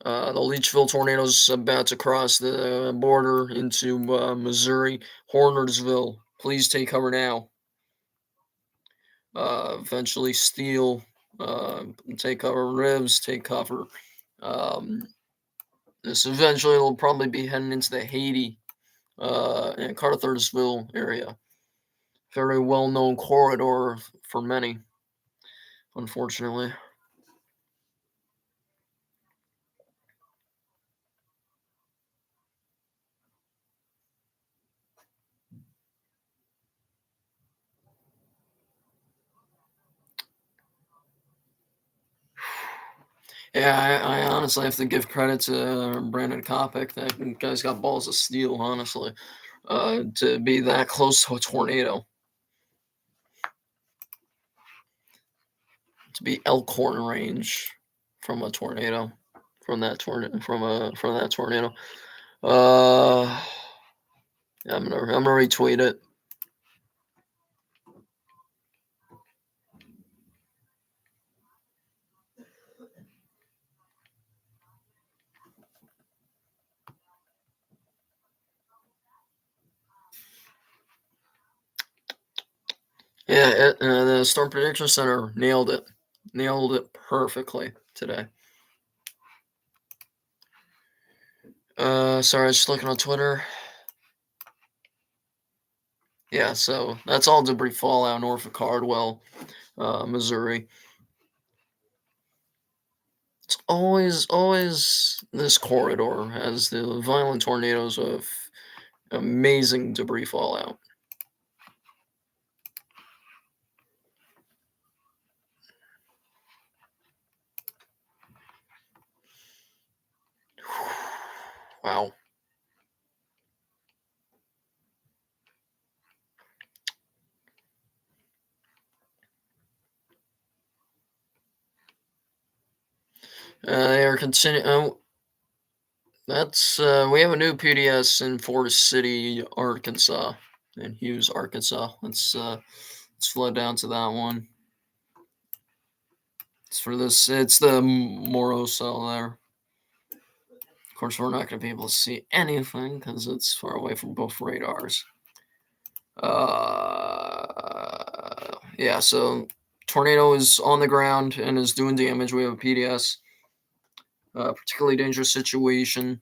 The Leechville tornado's about to cross the border into Missouri. Hornersville, please take cover now. Eventually, Steele, take cover. Ribs, take cover. Um, this eventually will probably be heading into the Haiti and Cartersville area. Very well known corridor for many, unfortunately. Yeah, I honestly have to give credit to Brandon Kopic. That guy's got balls of steel, honestly, to be that close to a tornado, to be Elkhorn range from a tornado, from that tornado. Uh, yeah, I'm gonna retweet it. Yeah, the Storm Prediction Center nailed it perfectly today. Sorry, I was just looking on Twitter. Yeah, so that's all debris fallout north of Cardwell, Missouri. It's always this corridor has the violent tornadoes of amazing debris fallout. Wow. They are continuing. That's we have a new PDS in Forest City, Arkansas, in Hughes, Arkansas. Let's flood down to that one. It's for this. It's the Moro cell there. Of course, we're not going to be able to see anything because it's far away from both radars. Yeah. So tornado is on the ground and is doing damage. We have a PDS. Particularly dangerous situation.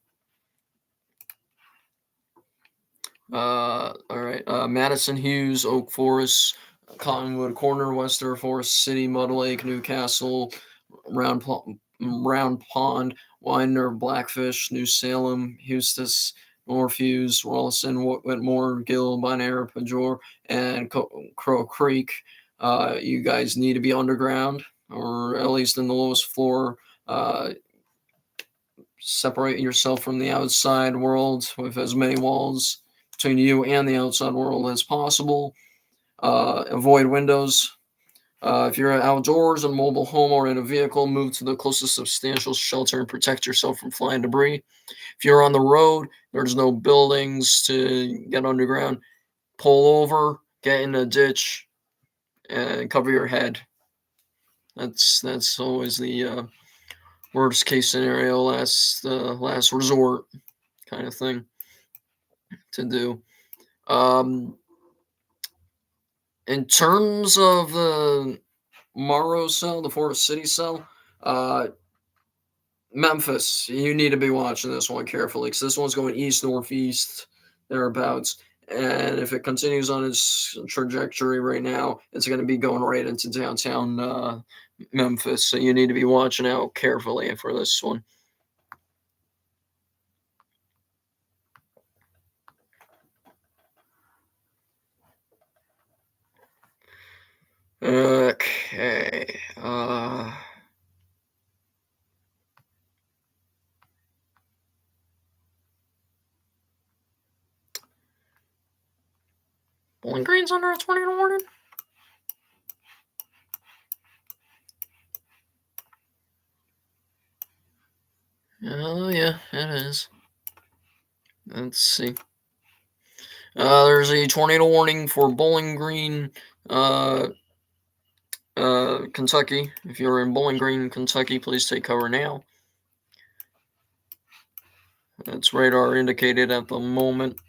All right. Madison, Hughes, Oak Forest, Cottonwood Corner, Wester Forest City, Mud Lake, Newcastle, Round Pond, Winder, Blackfish, New Salem, Eustis, North Hughes, Rollison, Whitmore, Gill, Bonaire, Pajor, and Crow Creek. You guys need to be underground or at least in the lowest floor. Separate yourself from the outside world with as many walls between you and the outside world as possible. Avoid windows. If you're outdoors, in a mobile home, or in a vehicle, move to the closest substantial shelter and protect yourself from flying debris. If you're on the road, there's no buildings to get underground. Pull over, get in a ditch, and cover your head. That's always the worst case scenario, last resort kind of thing to do. Um, in terms of the Morrow cell, the Forest City cell, uh, Memphis, you need to be watching this one carefully because this one's going east, northeast, thereabouts. And if it continues on its trajectory right now, it's going to be going right into downtown Memphis. So you need to be watching out carefully for this one. Okay. Bowling Green's under a tornado warning? Oh, yeah, it is. Let's see. There's a tornado warning for Bowling Green, uh, Kentucky. If you're in Bowling Green, Kentucky, please take cover now. That's radar indicated at the moment.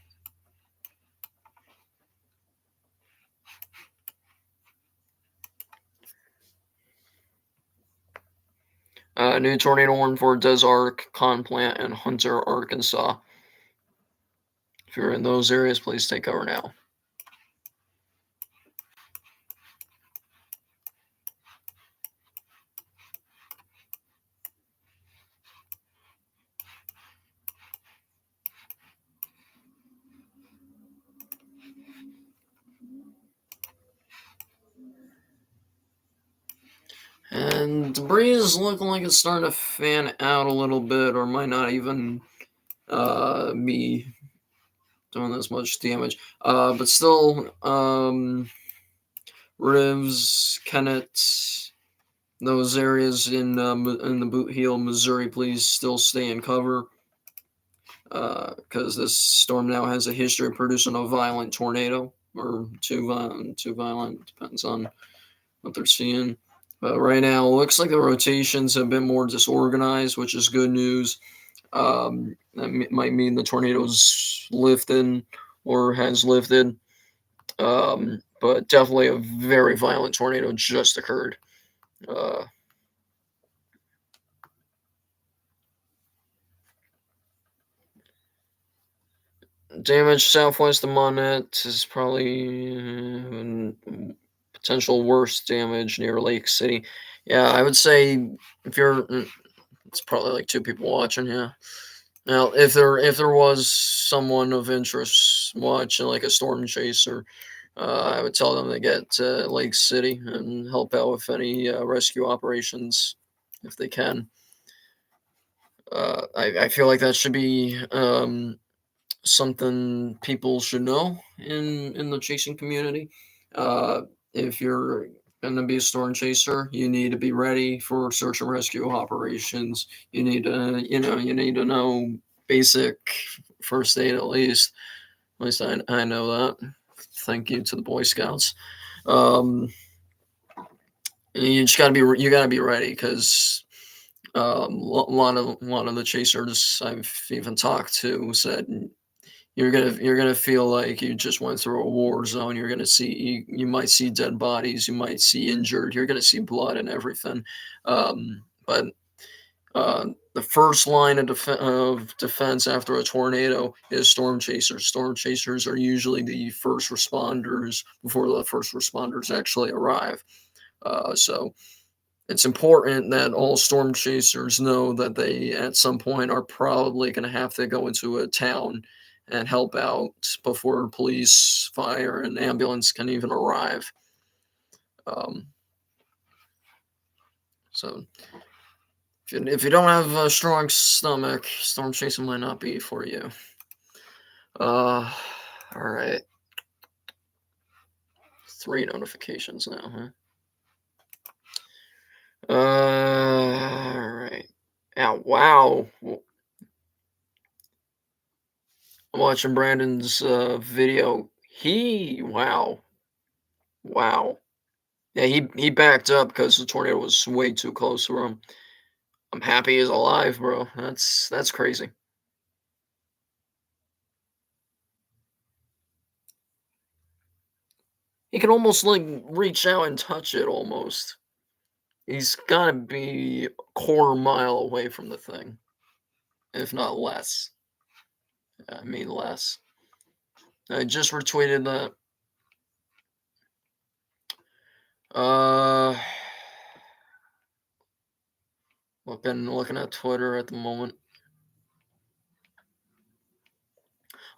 New tornado warning for Des Arc, Plant, and Hunter, Arkansas. If you're in those areas, please take cover now. And debris is looking like it's starting to fan out a little bit, or might not even be doing this much damage. But still, Rivs, Kennett, those areas in the Boot Heel, Missouri, please still stay in cover. Because this storm now has a history of producing a violent tornado, or too violent, depends on what they're seeing. But right now, it looks like the rotations have been more disorganized, which is good news. That might mean the tornado's lifted or has lifted. But definitely a very violent tornado just occurred. Uh, Damage southwest of Monette is probably potential worst damage near Lake City. Yeah, I would say if you're, it's probably like two people watching. Yeah. Now, if there was someone of interest watching, like a storm chaser, I would tell them to get to Lake City and help out with any rescue operations if they can. I feel like that should be something people should know in the chasing community. Uh, if you're going to be a storm chaser, you need to be ready for search and rescue operations. You need to know basic first aid at least. At least I know that. Thank you to the Boy Scouts. Um, you just you gotta be ready because a lot of the chasers I've even talked to said you're gonna feel like you just went through a war zone. You're gonna see you might see dead bodies, you might see injured, you're gonna see blood and everything. But the first line of defense after a tornado is storm chasers. Storm chasers are usually the first responders before the first responders actually arrive. So it's important that all storm chasers know that they, at some point, are probably going to have to go into a town and help out before police, fire, and ambulance can even arrive. Um, so, if you don't have a strong stomach, storm chasing might not be for you. Uh, all right. 3 notifications now, huh? All right. Yeah, wow. I'm watching Brandon's video. Wow, wow. Yeah, he backed up because the tornado was way too close for him. I'm happy he's alive, bro. That's crazy. he can almost, like, reach out and touch it almost. He's gotta be a quarter mile away from the thing, if not less. I mean less. I just retweeted that. Uh, looking at Twitter at the moment.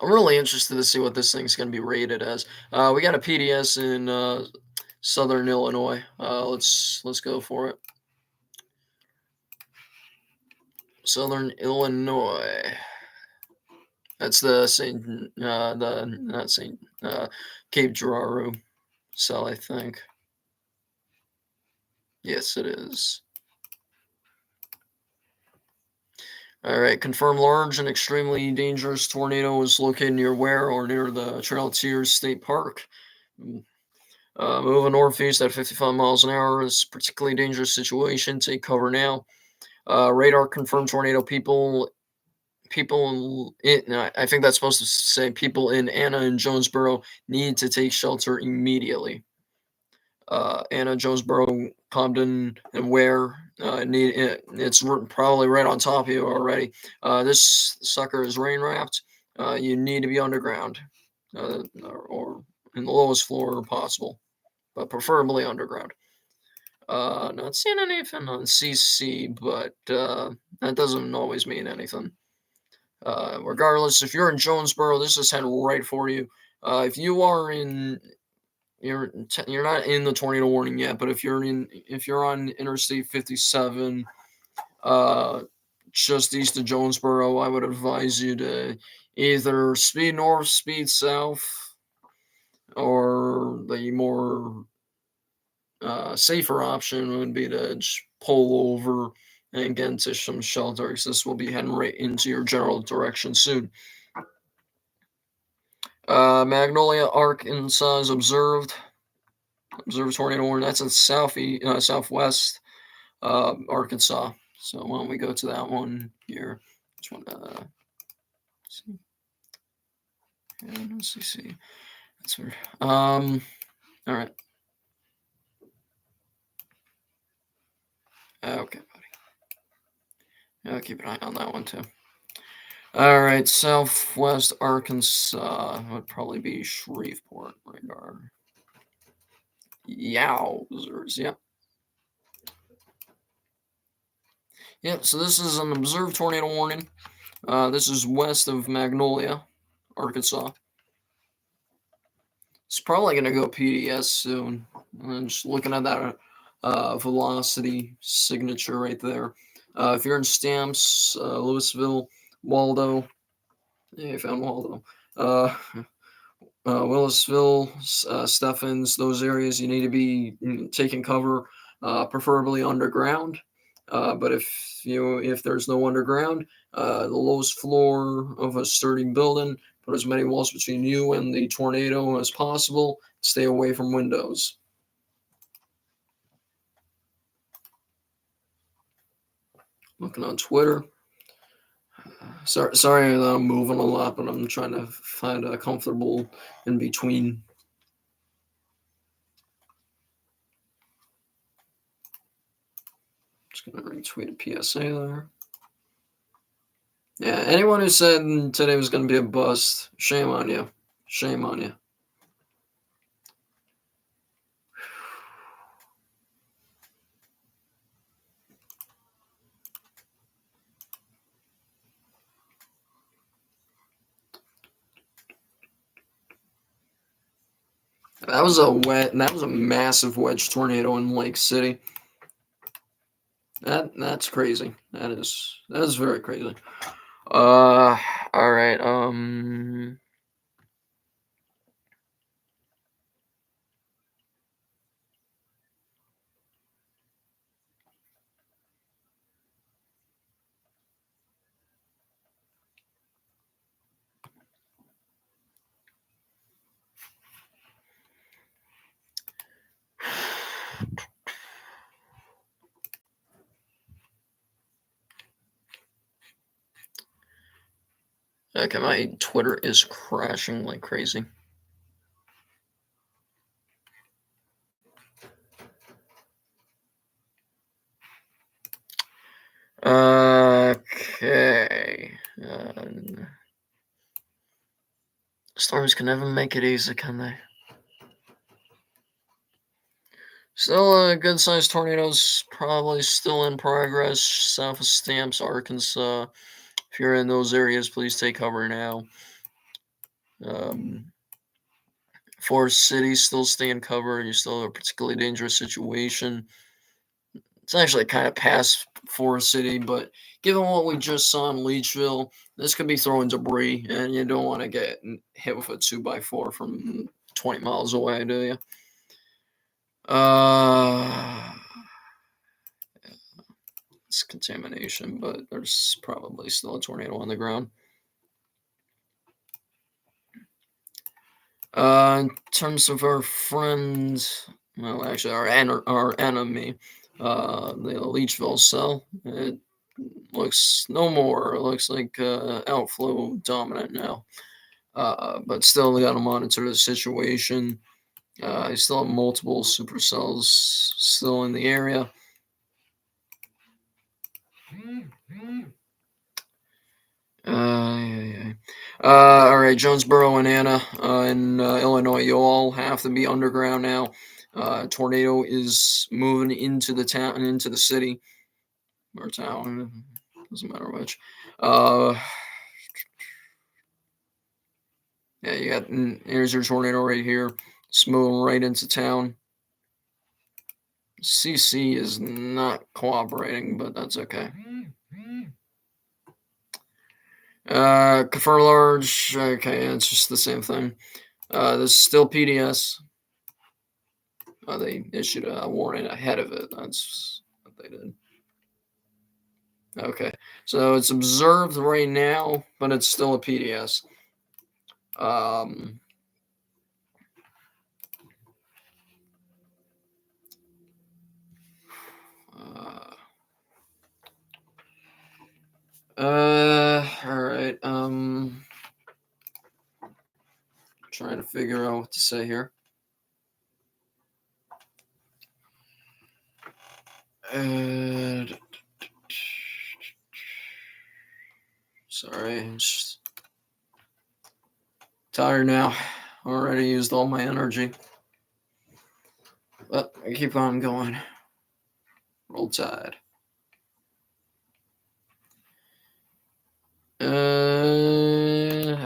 I'm really interested to see what this thing's gonna be rated as. We got a PDS in Southern Illinois. Let's go for it. Southern Illinois. That's the Saint, the not Saint, Cape Girardeau cell, I think. Yes, it is. All right, confirm large and extremely dangerous tornado is located near where or near the Trail Tiers State Park. Moving northeast at 55 miles an hour is a particularly dangerous situation. Take cover now. Radar confirmed tornado. I think that's supposed to say people in Anna and Jonesboro need to take shelter immediately. Anna, Jonesboro, Compton, and Ware probably right on top of you already. This sucker is rain wrapped. You need to be underground, or in the lowest floor possible, but preferably underground. Not seeing anything on CC, but that doesn't always mean anything. Regardless, if you're in Jonesboro, this is headed right for you. If you are in you're not in the tornado warning yet, but if you're on Interstate 57, just east of Jonesboro, I would advise you to either speed north, speed south, or the more safer option would be to just pull over and get into some shelter, because this will be heading right into your general direction soon. Magnolia, Arkansas is observed. Observed tornado warning. That's in southwest Arkansas. So why don't we go to that one here? Just want to see. Yeah, let's see. That's weird. All right. Okay, buddy. I'll keep an eye on that one too. All right, southwest Arkansas would probably be Shreveport radar. Yowzers, yep. Yep, so this is an observed tornado warning. This is west of Magnolia, Arkansas. It's probably going to go PDS soon. I'm just looking at that velocity signature right there. If you're in Stamps, Louisville, Waldo, yeah, I found Waldo. Willisville, Stephens, those areas, you need to be taking cover, preferably underground. But if there's no underground, the lowest floor of a sturdy building, put as many walls between you and the tornado as possible. Stay away from windows. Looking on Twitter. Sorry that I'm moving a lot, but I'm trying to find a comfortable in between. Just gonna retweet a PSA there. Yeah, anyone who said today was going to be a bust, shame on you. Shame on you. That was a massive wedge tornado in Lake City. That's crazy. That is very crazy. All right. Okay, my Twitter is crashing like crazy. Okay. Storms can never make it easy, can they? Still, good-sized tornadoes probably still in progress south of Stamps, Arkansas. If you're in those areas, please take cover now. Um, Forest City still staying covered. You still have a particularly dangerous situation. It's actually kind of past Forest City, but given what we just saw in Leechville, this could be throwing debris, and you don't want to get hit with a 2x4 from 20 miles away, do you? Uh, it's contamination, but there's probably still a tornado on the ground. In terms of our friends, well, actually, our enemy, the Leechville cell, it looks no more. It looks like outflow dominant now. But still, we got to monitor the situation. I still have multiple supercells still in the area. Yeah, yeah. All right, Jonesboro and Anna in Illinois, you all have to be underground now. Tornado is moving into the town and into the city or town, doesn't matter which. Uh, yeah, you got here's your tornado right here. It's moving right into town. CC is not cooperating, but that's okay. Confer large. Okay, it's just the same thing. This is still PDS. They issued a warning ahead of it. That's what they did. Okay, so it's observed right now, but it's still a PDS. Um, uh, all right. Trying to figure out what to say here. Sorry, I'm just tired now. Already used all my energy. But I keep on going. Roll Tide.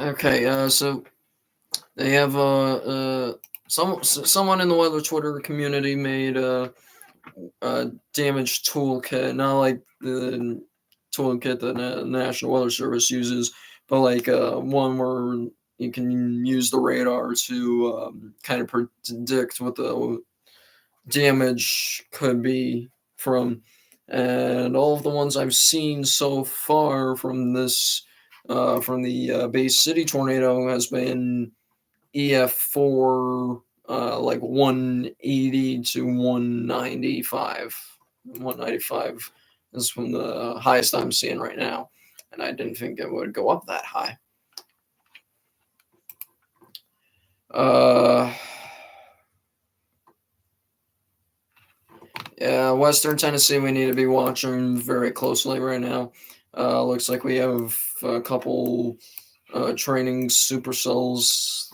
Okay. So they have someone in the weather Twitter community made a damage toolkit, not like the toolkit that National Weather Service uses, but like one where you can use the radar to kind of predict what the damage could be from. And all of the ones I've seen so far from this, from the Bay City tornado, has been EF4, like 180 to 195. 195 is from the highest I'm seeing right now. And I didn't think it would go up that high. Yeah, Western Tennessee, we need to be watching very closely right now. Looks like we have a couple training supercells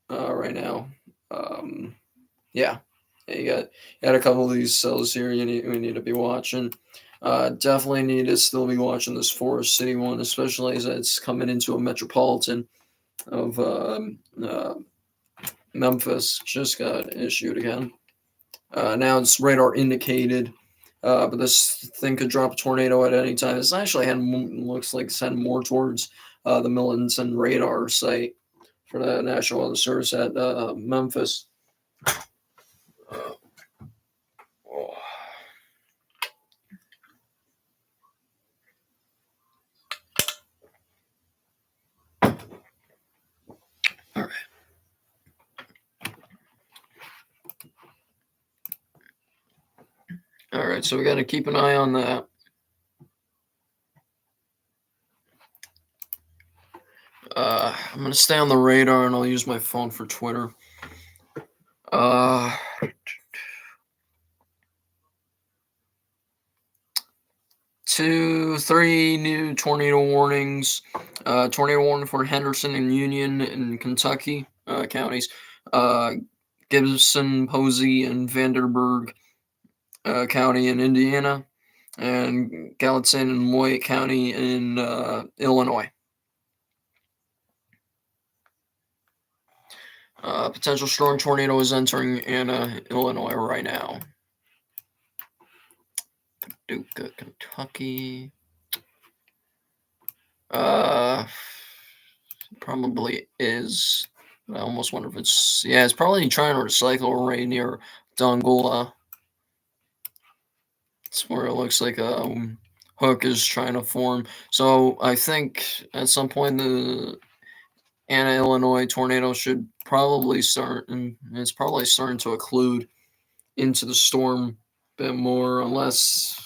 right now. Yeah, you got a couple of these cells here. We need to be watching. Definitely need to still be watching this Forest City one, especially as it's coming into a metropolitan of Memphis. Just got issued again. Now it's radar indicated, but this thing could drop a tornado at any time. It's actually looks like it's heading more towards the Millenton radar site for the National Weather Service at Memphis. Oh. All right. All right, so we got to keep an eye on that. I'm going to stay on the radar and I'll use my phone for Twitter. three new tornado warnings. Tornado warning for Henderson and Union in Kentucky counties. Uh, Gibson, Posey, and Vanderburgh County in Indiana, and Gallatin and Moy County in Illinois. Potential strong tornado is entering Anna, Illinois right now. Paducah, Kentucky. Probably is. I almost wonder if it's it's probably trying to recycle right near Dongola. It's where it looks like a hook is trying to form. So I think at some point the Anna, Illinois tornado should probably start, and it's probably starting to occlude into the storm a bit more, unless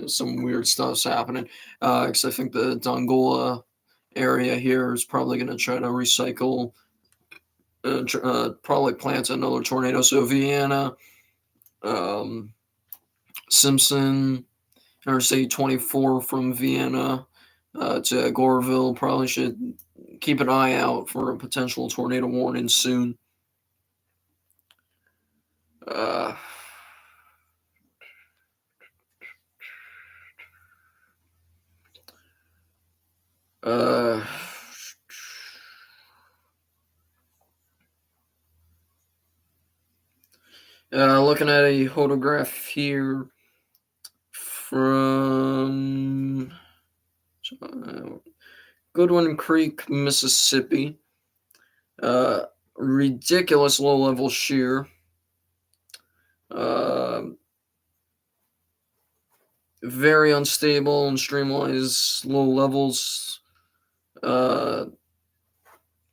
some weird stuff's happening. Because I think the Dongola area here is probably going to try to recycle, probably plant another tornado. So Vienna, um, Simpson, Interstate 24 from Vienna to Goreville probably should keep an eye out for a potential tornado warning soon. Uh, uh, Looking at a photograph here from Goodwin Creek, Mississippi. Ridiculous low level shear. Very unstable and streamlines low levels. Low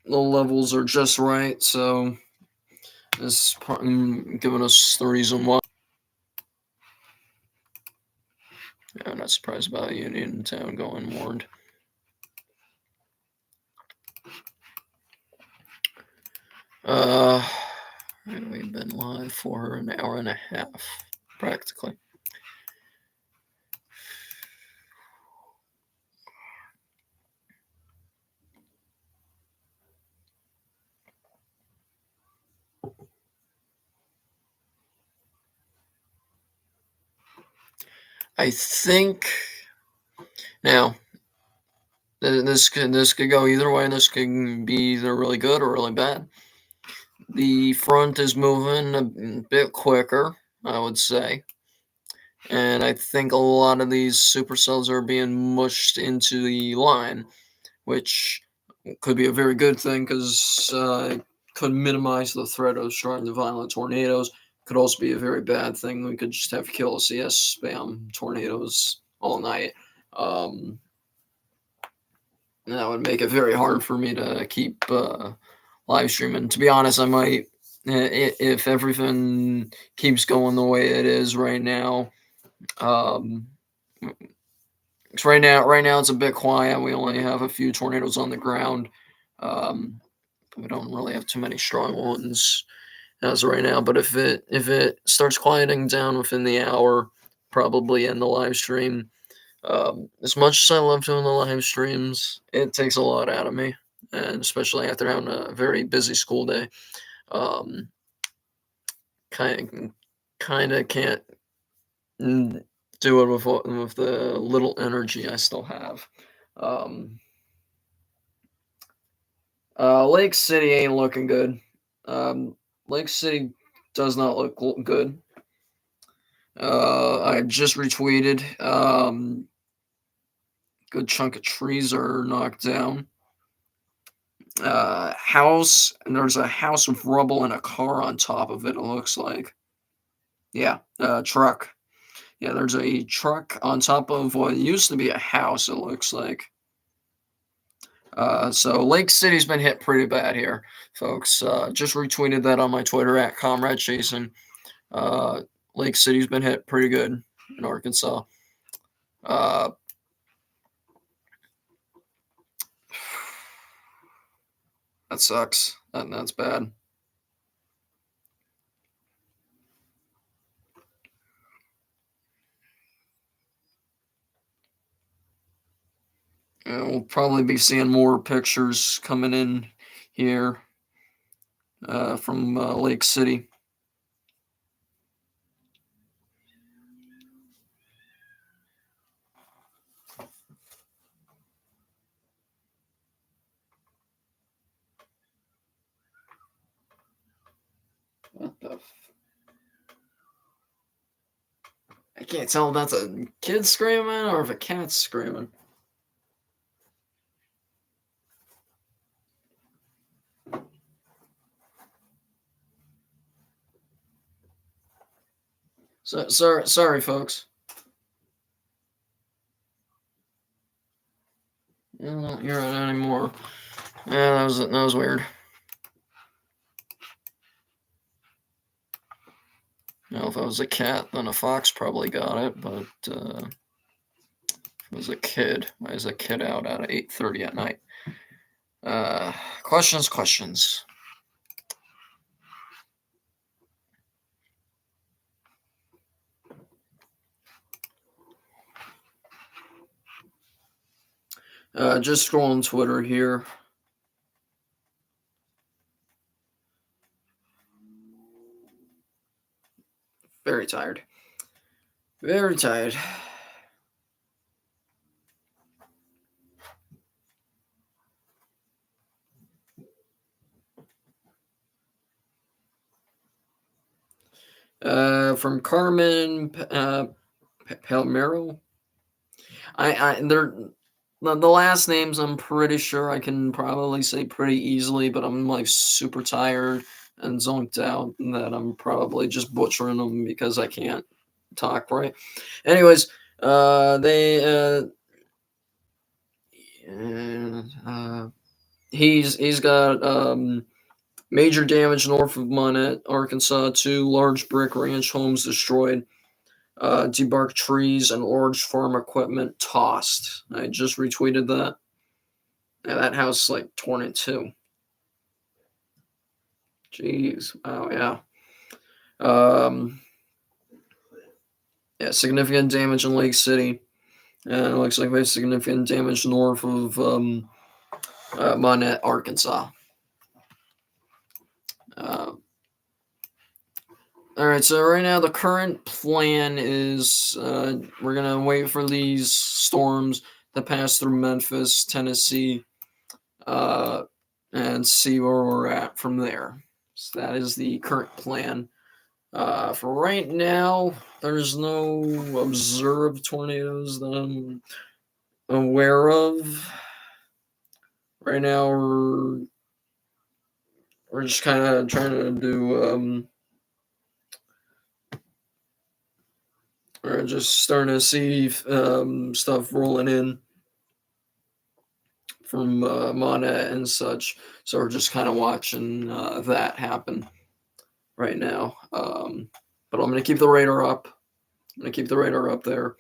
levels are just right, so this giving us the reason why. I'm not surprised about Uniontown going warned. We've been live for an hour and a half, practically. I think now this could go either way. This could be either really good or really bad. The front is moving a bit quicker, I would say. And I think a lot of these supercells are being mushed into the line, which could be a very good thing because it could minimize the threat of strong and violent tornadoes. Could also be a very bad thing. We could just have kill CS spam tornadoes all night. And that would make it very hard for me to keep live streaming. To be honest, I might, if everything keeps going the way it is right now. Right now it's a bit quiet. We only have a few tornadoes on the ground. We don't really have too many strong ones as of right now. But if it starts quieting down within the hour, probably end the live stream. As much as I love doing the live streams, it takes a lot out of me, and especially after having a very busy school day. Kind of can't do it with the little energy I still have. Lake City ain't looking good. Lake City does not look good. I just retweeted. Good chunk of trees are knocked down. House, and there's a house with rubble and a car on top of it. It looks like. Yeah, truck. Yeah, there's a truck on top of what used to be a house. It looks like. So Lake City's been hit pretty bad here, folks. Just retweeted that on my Twitter at Comrade Chasing. Lake City's been hit pretty good in Arkansas. That sucks. That's bad. probably be seeing more pictures coming in here from Lake City. What the? I can't tell if that's a kid screaming or if a cat's screaming. So sorry, folks. You don't hear it anymore. Yeah, that was weird. Now, if I was a cat, then a fox probably got it. But if it was a kid, why is a kid out at 8:30 at night? Questions. Just scrolling Twitter here. Very tired. Very tired. From Carmen Palmero. They're the last names. I'm pretty sure I can probably say pretty easily, but I'm like super tired and zonked out that I'm probably just butchering them because I can't talk right. Anyways, they he's got major damage north of Monette, Arkansas. Two large brick ranch homes destroyed. Debarked trees and large farm equipment tossed. I just retweeted that. Yeah, that house like torn in two. Jeez. Oh yeah. Um, yeah, significant damage in Lake City. And it looks like we have significant damage north of Monette, Arkansas. Uh, all right, so right now the current plan is we're gonna wait for these storms to pass through Memphis, Tennessee, uh, and see where we're at from there. So that is the current plan. For right now, there's no observed tornadoes that I'm aware of. Right now, we're just kind of trying to do. We're just starting to see stuff rolling in from Mana and such. So we're just kind of watching that happen right now. But I'm going to keep the radar up. I'm going to keep the radar up there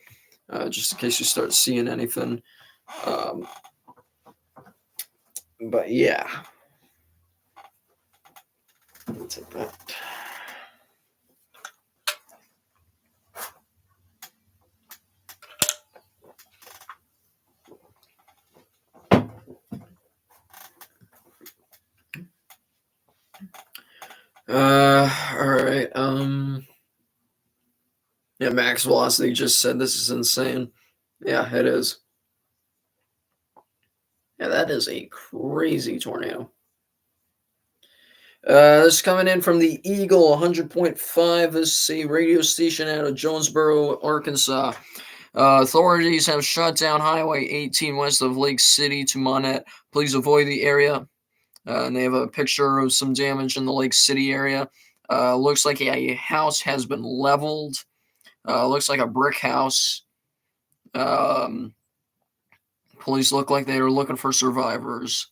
just in case you start seeing anything. But yeah. Let's take that. All right. Yeah, max velocity just said this is insane. Yeah, it is. Yeah, that is a crazy tornado. This is coming in from the Eagle 100.5. This is a radio station out of Jonesboro, Arkansas. Authorities have shut down Highway 18 west of Lake City to Monette. Please avoid the area. And they have a picture of some damage in the Lake City area. Looks like a house has been leveled. Looks like a brick house. Police look like they are looking for survivors.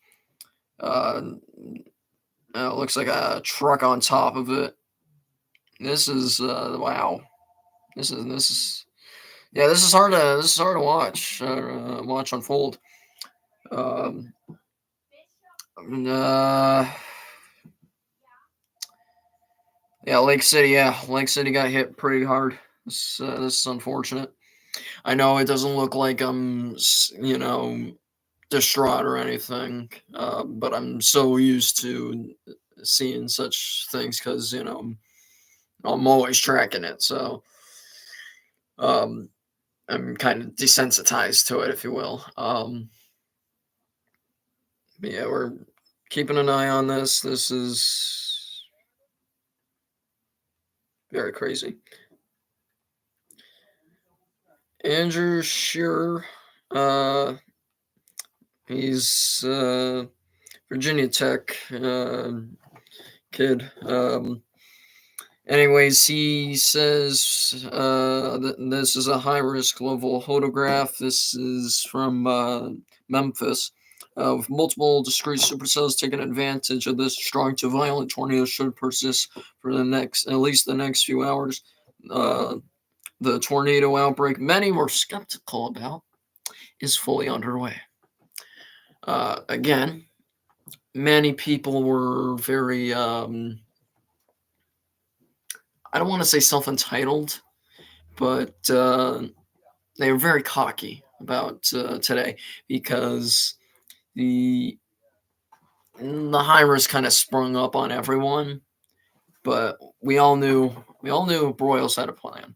Looks like a truck on top of it. This is wow. This is yeah. This is hard to watch unfold. Um, uh, yeah, Lake City. Yeah, Lake City got hit pretty hard. This is unfortunate. I know it doesn't look like I'm distraught or anything, but I'm so used to seeing such things because I'm always tracking it. So um, I'm kind of desensitized to it, if you will. But yeah, we're keeping an eye on this. This is very crazy. Andrew Shearer, uh, he's Virginia Tech kid. Anyways, he says this is a high risk level photograph. This is from Memphis. With multiple discrete supercells taking advantage of this strong to violent tornado should persist for at least the next few hours. The tornado outbreak many were skeptical about is fully underway. Again, many people were very, I don't want to say self entitled, but they were very cocky about today because the the high risk kind of sprung up on everyone, but we all knew Broyles had a plan.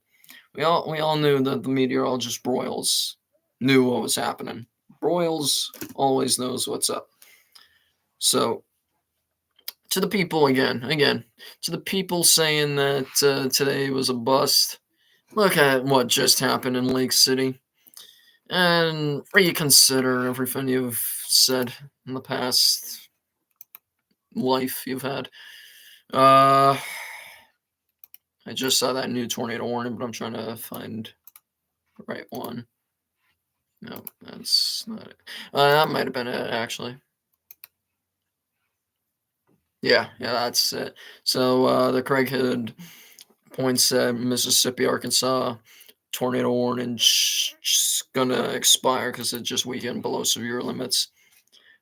We all knew that the meteorologist Broyles knew what was happening. Broyles always knows what's up. So to the people again, to the people saying that today was a bust, look at what just happened in Lake City and reconsider everything you've said in the past life you've had. I just saw that new tornado warning, but I'm trying to find the right one. No, that's not it. That might have been it, actually. Yeah, that's it. So the Craighead points at Mississippi, Arkansas tornado warning gonna expire because it just weakened below severe limits.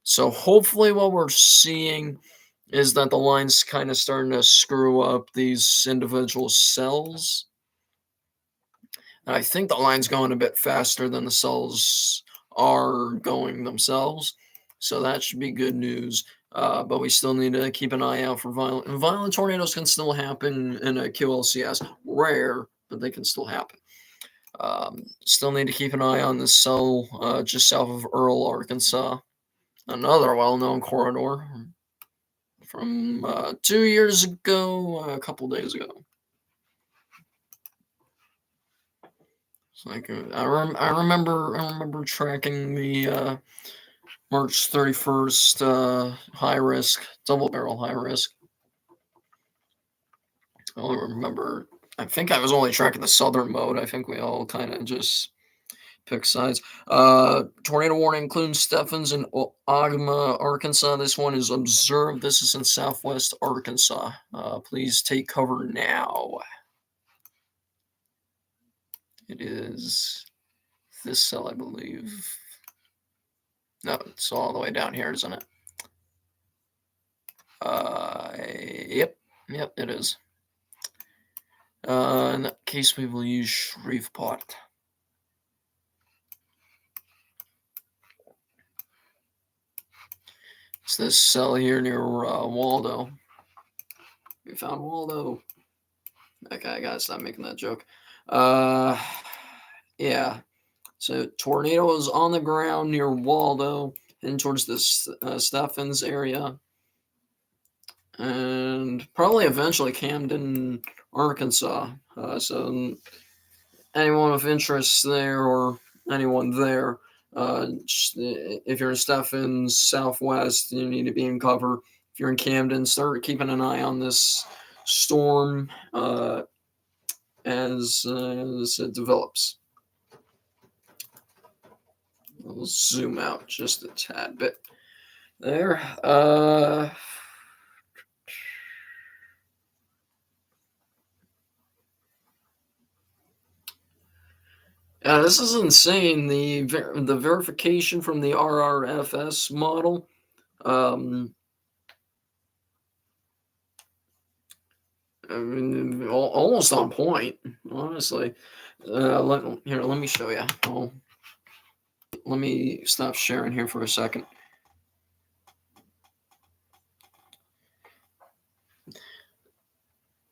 So hopefully, what we're seeing is that the line's kind of starting to screw up these individual cells. And I think the line's going a bit faster than the cells are going themselves. So that should be good news. But we still need to keep an eye out for violent tornadoes can still happen in a QLCS. Rare, but they can still happen. Still need to keep an eye on the cell just south of Earl, Arkansas. Another well-known corridor from 2 years ago, a couple days ago. It's like I remember tracking the March 31st high risk double barrel high risk. I only remember. I think I was only tracking the southern mode. I think we all kind of just pick sides. Tornado warning including Stephens and Ogma, Arkansas. This one is observed. This is in southwest Arkansas. Please take cover now. It is this cell, I believe. No, it's all the way down here, isn't it? Yep, it is. In that case, we will use Shreveport. It's this cell here near Waldo. We found Waldo. Okay, I gotta stop making that joke. Yeah. So tornado is on the ground near Waldo and towards the Stephens area. And probably eventually Camden, Arkansas. So anyone of interest there or anyone there, if you're in Stephens, Southwest, you need to be in cover. If you're in Camden, start keeping an eye on this storm as it develops. We'll zoom out just a tad bit there. Yeah, this is insane. The verification from the RRFS model. I mean, almost on point, honestly. Let me show you. let me stop sharing here for a second.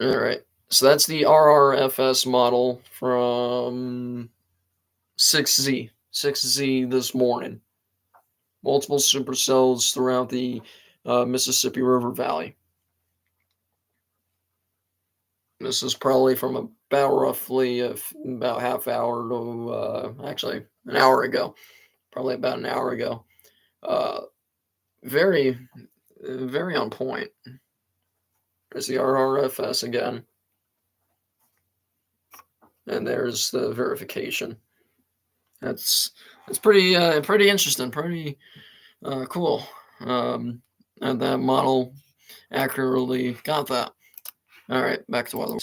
All right. So that's the RRFS model from 6Z this morning. Multiple supercells throughout the Mississippi River Valley. This is probably from about roughly about half hour to actually an hour ago. Probably about an hour ago. Uh, very, very on point. There's the RRFS again. And there's the verification. That's pretty interesting, pretty cool. And that model accurately got that. All right, back to weather.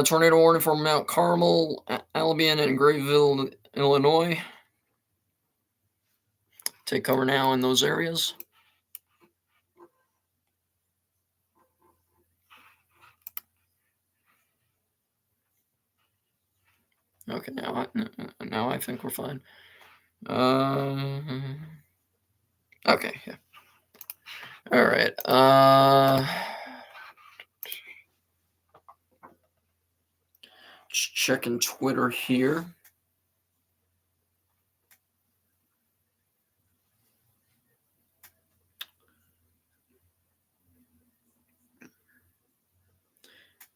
Tornado warning for Mount Carmel, Albion, and Grayville, Illinois. Take cover now in those areas. Okay, now I think we're fine. Okay, yeah. All right. Just checking Twitter here.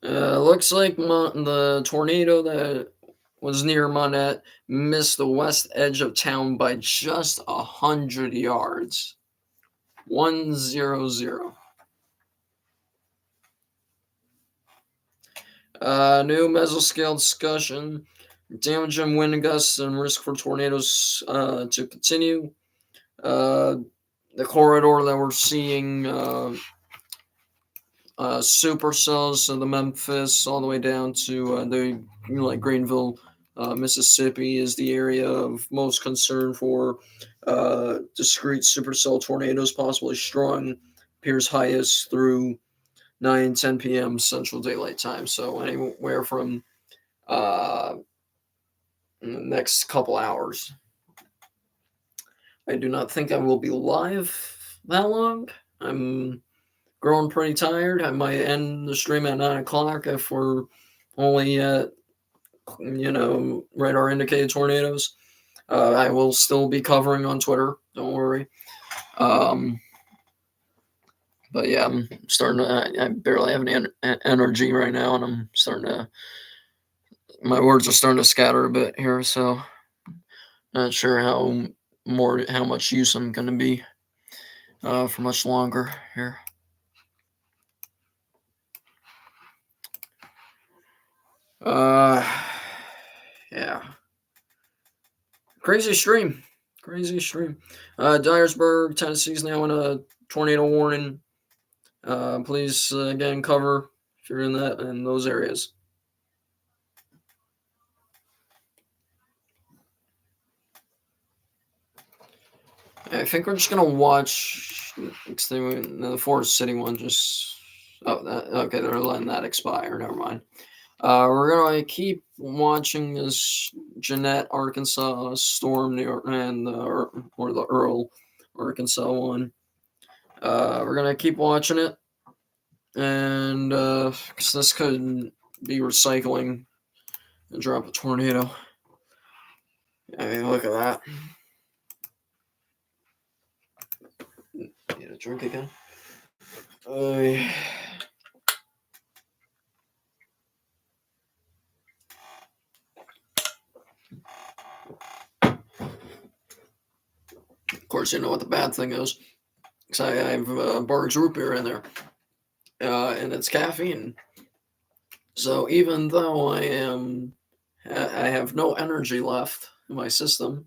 Looks like the tornado that was near Monette missed the west edge of town by just 100 yards. 100. New mesoscale discussion. Damaging wind gusts and risk for tornadoes to continue. The corridor that we're seeing supercells of the Memphis all the way down to Greenville, Mississippi is the area of most concern for discrete supercell tornadoes, possibly strong, appears highest through 9-10 p.m. Central Daylight Time. So anywhere from in the next couple hours. I do not think I will be live that long. I'm growing pretty tired. I might end the stream at 9 o'clock if we're only at, radar indicated tornadoes. I will still be covering on Twitter. Don't worry. But yeah, I'm starting to, I barely have any energy right now, and I'm starting to, my words are starting to scatter a bit here, so not sure how much use I'm going to be for much longer here. Yeah. Crazy stream. Dyersburg, Tennessee's now in a tornado warning. Please, again, cover if you're in those areas. I think we're just gonna watch the Forest City one. Okay, they're letting that expire. Never mind. We're gonna keep watching this Jeanette, Arkansas storm and or the Earl, Arkansas one. We're gonna keep watching it, and because this could be recycling and drop a tornado. I mean, look at that. Need a drink again? Of course, you know what the bad thing is. Because I have Barg's root beer in there. And it's caffeine. So even though I have no energy left in my system,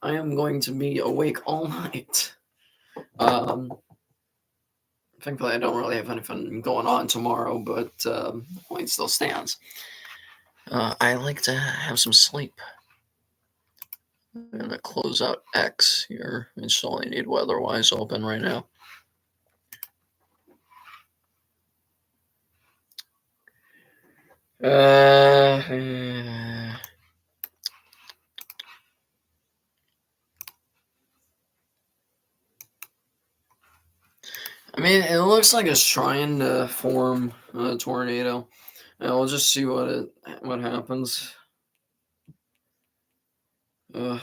I am going to be awake all night. Thankfully, I don't really have anything going on tomorrow, but the point still stands. I like to have some sleep. I'm going to close out X here. It's all I need weather-wise open right now. Uh, I mean, it looks like it's trying to form a tornado. And we'll just see what happens. Uh,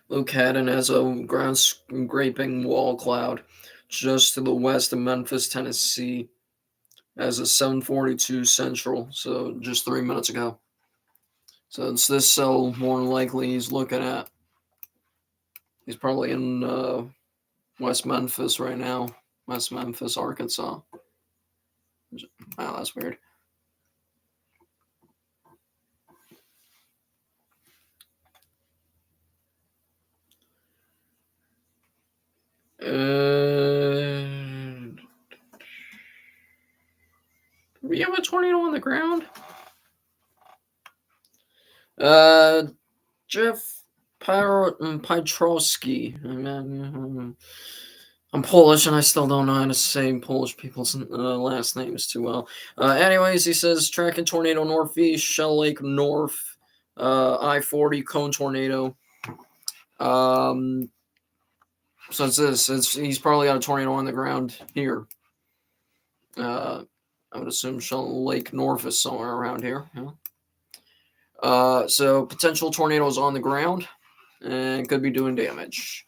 Luke Haddon has a ground scraping wall cloud just to the west of Memphis, Tennessee, as of 7:42 Central. So just 3 minutes ago. So it's this cell more than likely he's looking at. He's probably in West Memphis right now. West Memphis, Arkansas. Wow, that's weird. We have a tornado on the ground. Uh, Jeff Pietrowski. I'm Polish and I still don't know how to say Polish people's last names too well. Anyways, he says tracking tornado northeast, Shell Lake north, I-40 cone tornado. So it's this. He's probably got a tornado on the ground here. I would assume Shell Lake north is somewhere around here. Yeah. So potential tornadoes on the ground and could be doing damage.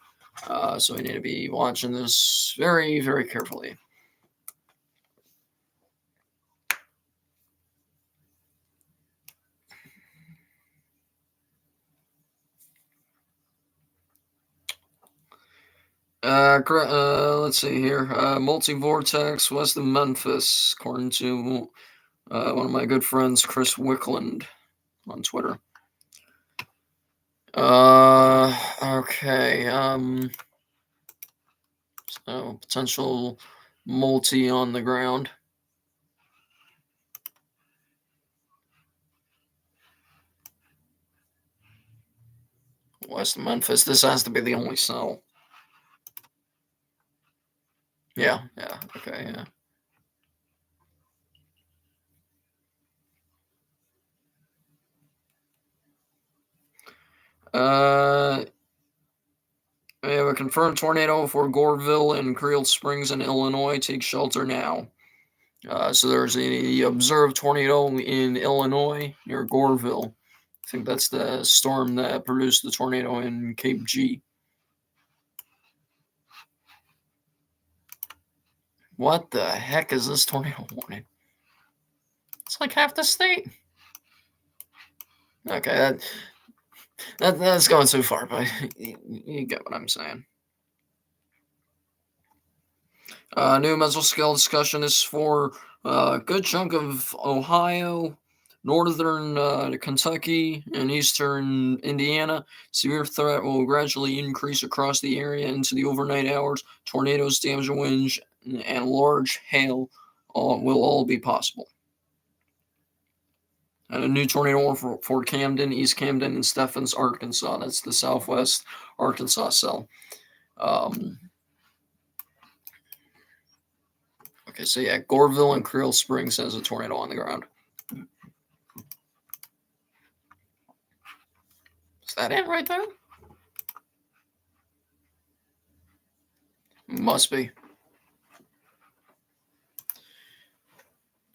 So we need to be watching this very, very carefully. Let's see here. Multi-vortex west of Memphis, according to one of my good friends, Chris Wickland, on Twitter. Okay. So potential multi on the ground. West of Memphis. This has to be the only cell. Yeah. Okay. Yeah. We have a confirmed tornado for Goreville and Creel Springs in Illinois. Take shelter now. So there's the observed tornado in Illinois near Goreville. I think that's the storm that produced the tornado in Cape G. What the heck is this tornado warning? It's like half the state. Okay, that's going too far, but you get what I'm saying. New mesoscale discussion is for a good chunk of Ohio, northern Kentucky, and eastern Indiana. Severe threat will gradually increase across the area into the overnight hours. Tornadoes, damage, winds, and large hail will all be possible. And a new tornado warning for Camden, East Camden, and Stephens, Arkansas. That's the southwest Arkansas cell. Okay, so yeah, Goreville and Creel Springs has a tornado on the ground. Is that it right there? Must be.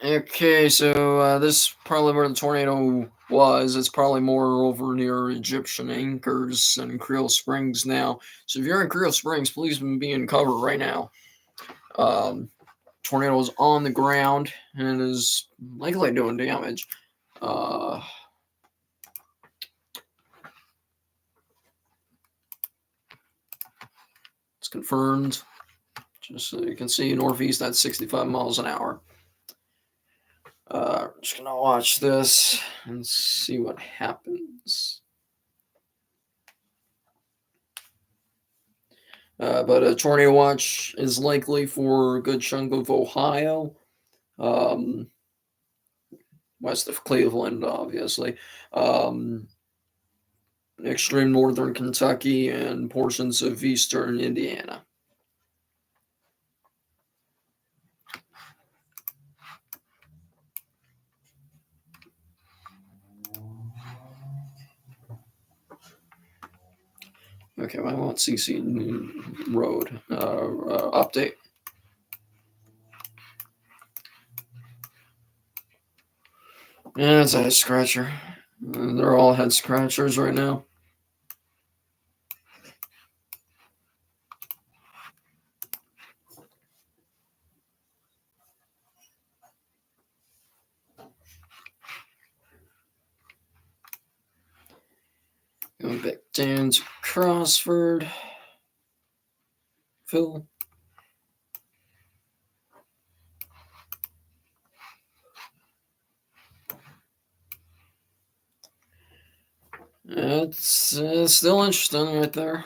Okay, so this is probably where the tornado was. It's probably more over near Egyptian Anchors and Creel Springs now. So if you're in Creel Springs, please be in cover right now. Tornado is on the ground and is likely doing damage. It's confirmed. Just so you can see, northeast at 65 miles an hour. Just gonna watch this and see what happens. But a tornado watch is likely for a good chunk of Ohio, west of Cleveland, obviously, extreme northern Kentucky, and portions of eastern Indiana. Okay, well, I want CC Road update. Yeah, it's a head scratcher. They're all head scratchers right now. Going back down to Crossford. Phil. It's still interesting right there.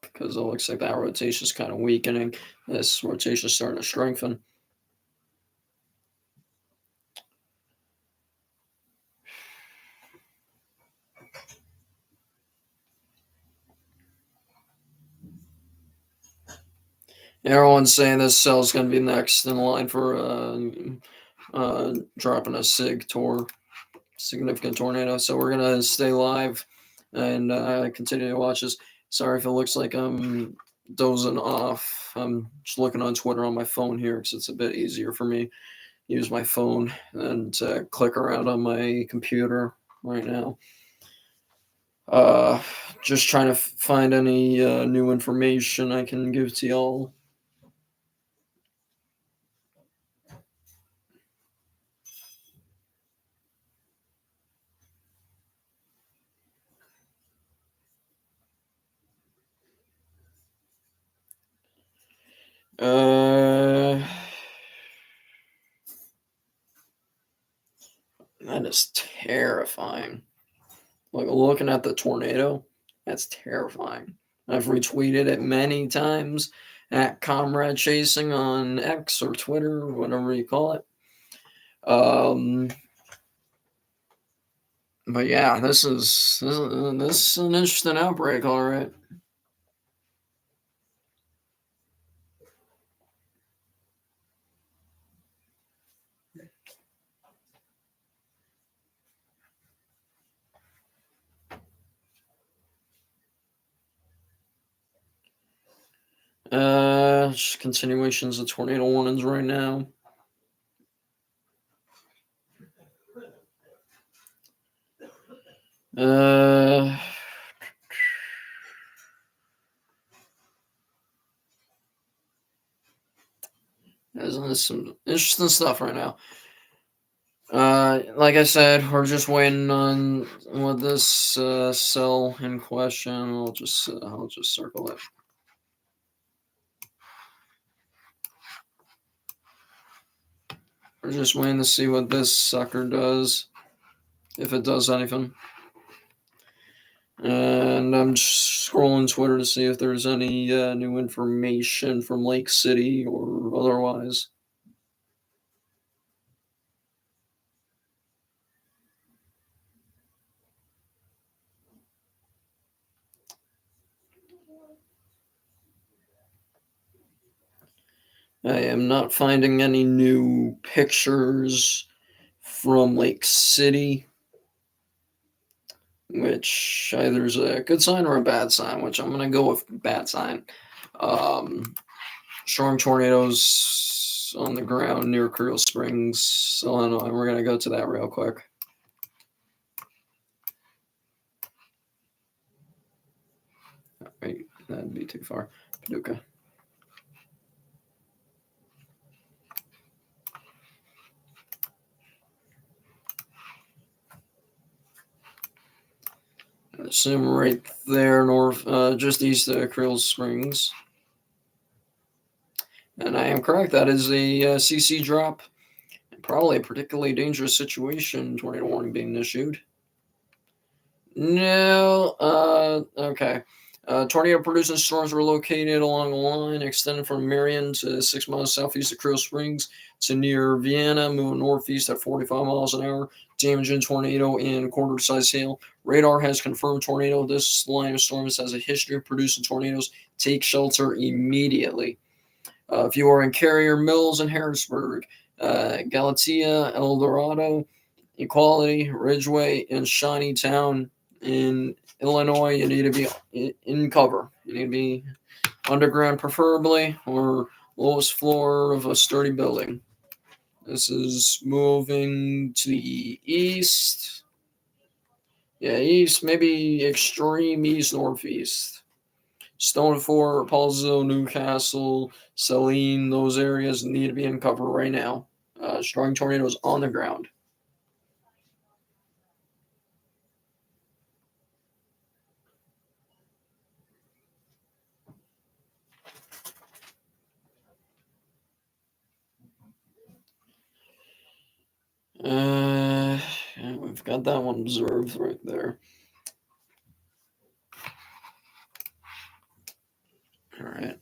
Because it looks like that rotation is kind of weakening. This rotation is starting to strengthen. Everyone's saying this cell's going to be next in line for dropping a significant tornado. So we're going to stay live and continue to watch this. Sorry if it looks like I'm dozing off. I'm just looking on Twitter on my phone here because it's a bit easier for me to use my phone and to click around on my computer right now. Just trying to find any new information I can give to y'all. That is terrifying. Like looking at the tornado, that's terrifying. I've retweeted it many times at Comrade Chasing on X or Twitter, whatever you call it. But yeah, this is an interesting outbreak, all right. Just continuations of tornado warnings right now. There's some interesting stuff right now. Like I said, we're just waiting on what this cell in question. I'll just circle it. We're just waiting to see what this sucker does, if it does anything. And I'm just scrolling Twitter to see if there's any new information from Lake City or otherwise. I am not finding any new pictures from Lake City, which either is a good sign or a bad sign, which I'm going to go with bad sign. Strong tornadoes on the ground near Creel Springs, Illinois. We're going to go to that real quick. Wait, that'd be too far. Paducah. I assume right there, north, just east of Creel Springs. And I am correct. That is a CC drop. Probably a particularly dangerous situation. Tornado warning being issued. No. Okay. Tornado producing storms were located along a line extending from Marion to 6 miles southeast of Creel Springs to near Vienna, moving northeast at 45 miles an hour, damaging tornado and quarter-size hail. Radar has confirmed tornado. This line of storms has a history of producing tornadoes. Take shelter immediately. If you are in Carrier Mills in Harrisburg, Galatia, El Dorado, Equality, Ridgeway, and Shawneetown in Illinois, you need to be in cover. You need to be underground, preferably, or lowest floor of a sturdy building. This is moving to the east. Yeah, east, maybe extreme east, northeast. Stone Fort, Paulsville, Newcastle, Saline, those areas need to be in cover right now. Strong tornadoes on the ground. Yeah, we've got that one observed right there. All right.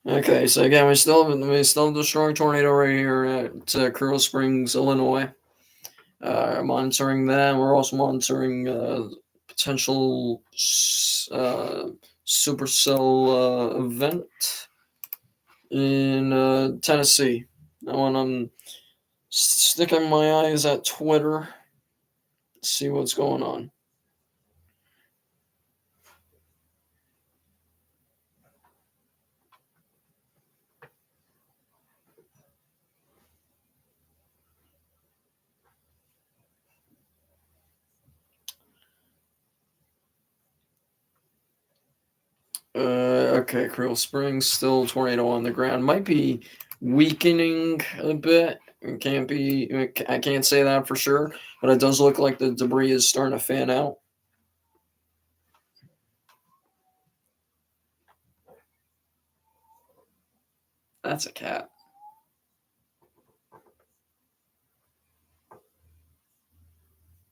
Okay, so again, we still have the strong tornado right here at Curl Springs, Illinois. Monitoring that. We're also monitoring potential supercell event in Tennessee. That one I'm sticking my eyes at Twitter, see what's going on. Okay, Creel Springs, still tornado on the ground. Might be weakening a bit. It can't be. I can't say that for sure, but it does look like the debris is starting to fan out. That's a cat.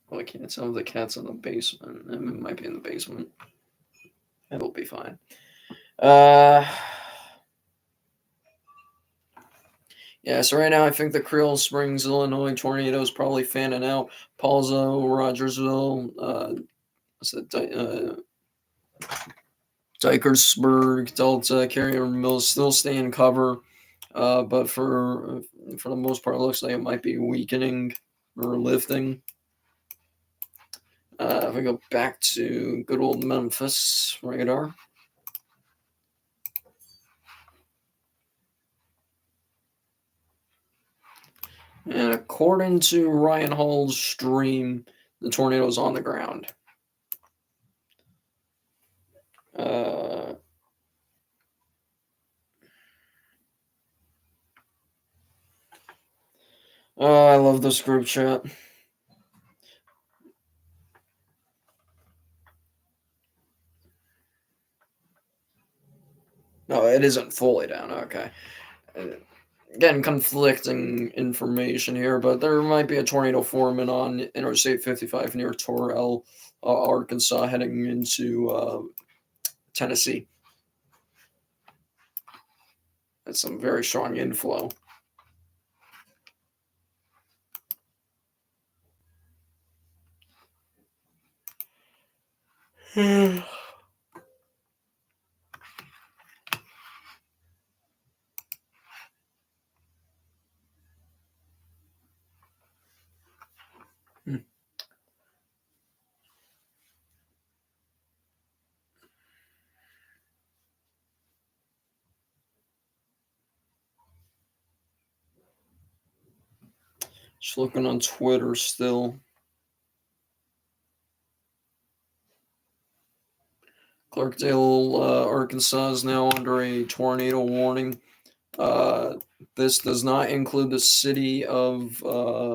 Well, I can't tell if the cat's in the basement. It might be in the basement. It'll be fine. Uh, yeah. So right now, I think the Creel Springs, Illinois tornado is probably fanning out. Paulsville, Rogersville, what's that? Dikersburg, Delta, Carrier Mills still stay in cover, but for the most part, it looks like it might be weakening or lifting. If we go back to good old Memphis radar. And according to Ryan Hall's stream, the tornado is on the ground. Oh, I love this group chat. No, it isn't fully down. Okay. Again, conflicting information here, but there might be a tornado forming on Interstate 55 near Torrell, Arkansas, heading into Tennessee. That's some very strong inflow. Just looking on Twitter still. Clarkdale, Arkansas is now under a tornado warning. This does not include the city of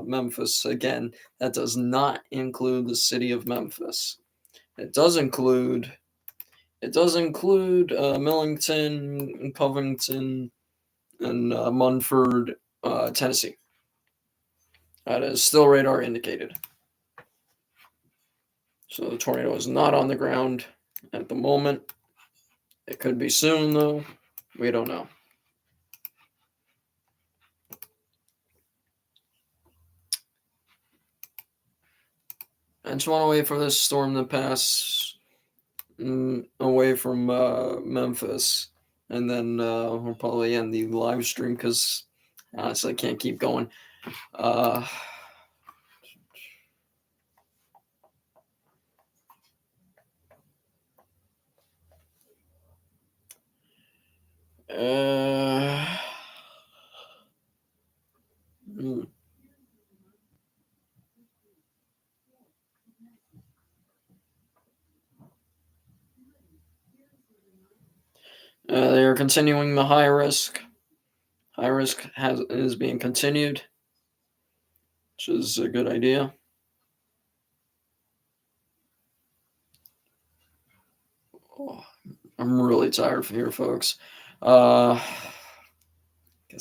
Memphis. Again, that does not include the city of Memphis. It does include Millington, Covington, and Munford, Tennessee. That is still radar indicated. So the tornado is not on the ground at the moment. It could be soon, though. We don't know. I just want to wait for this storm to pass away from Memphis, and then we'll probably end the live stream because honestly, I can't keep going. Uh, uh, mm. They are continuing the high risk. High risk is being continued, which is a good idea. Oh, I'm really tired here, folks. Guess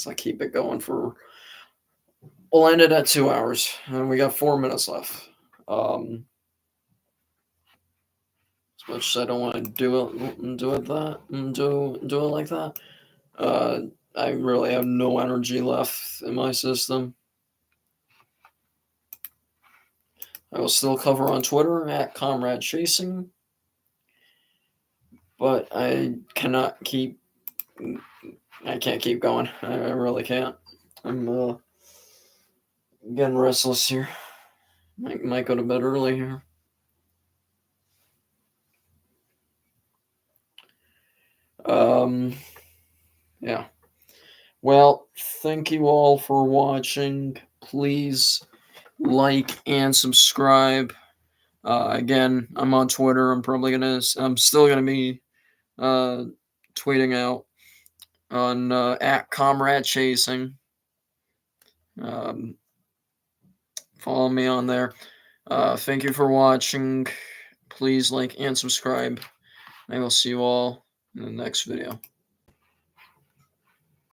I keep it going for. We'll end it at 2 hours, and we got 4 minutes left. As much as I don't want to do it like that. I really have no energy left in my system. I will still cover on Twitter at Comrade Chasing, but I cannot keep. I can't keep going. I really can't. I'm getting restless here. Might go to bed early here. Yeah. Well, thank you all for watching. Please like and subscribe. Again, I'm on Twitter. I'm still gonna be tweeting out on at Comrade Chasing. Um, follow me on there. Thank you for watching. Please like and subscribe. I will see you all in the next video.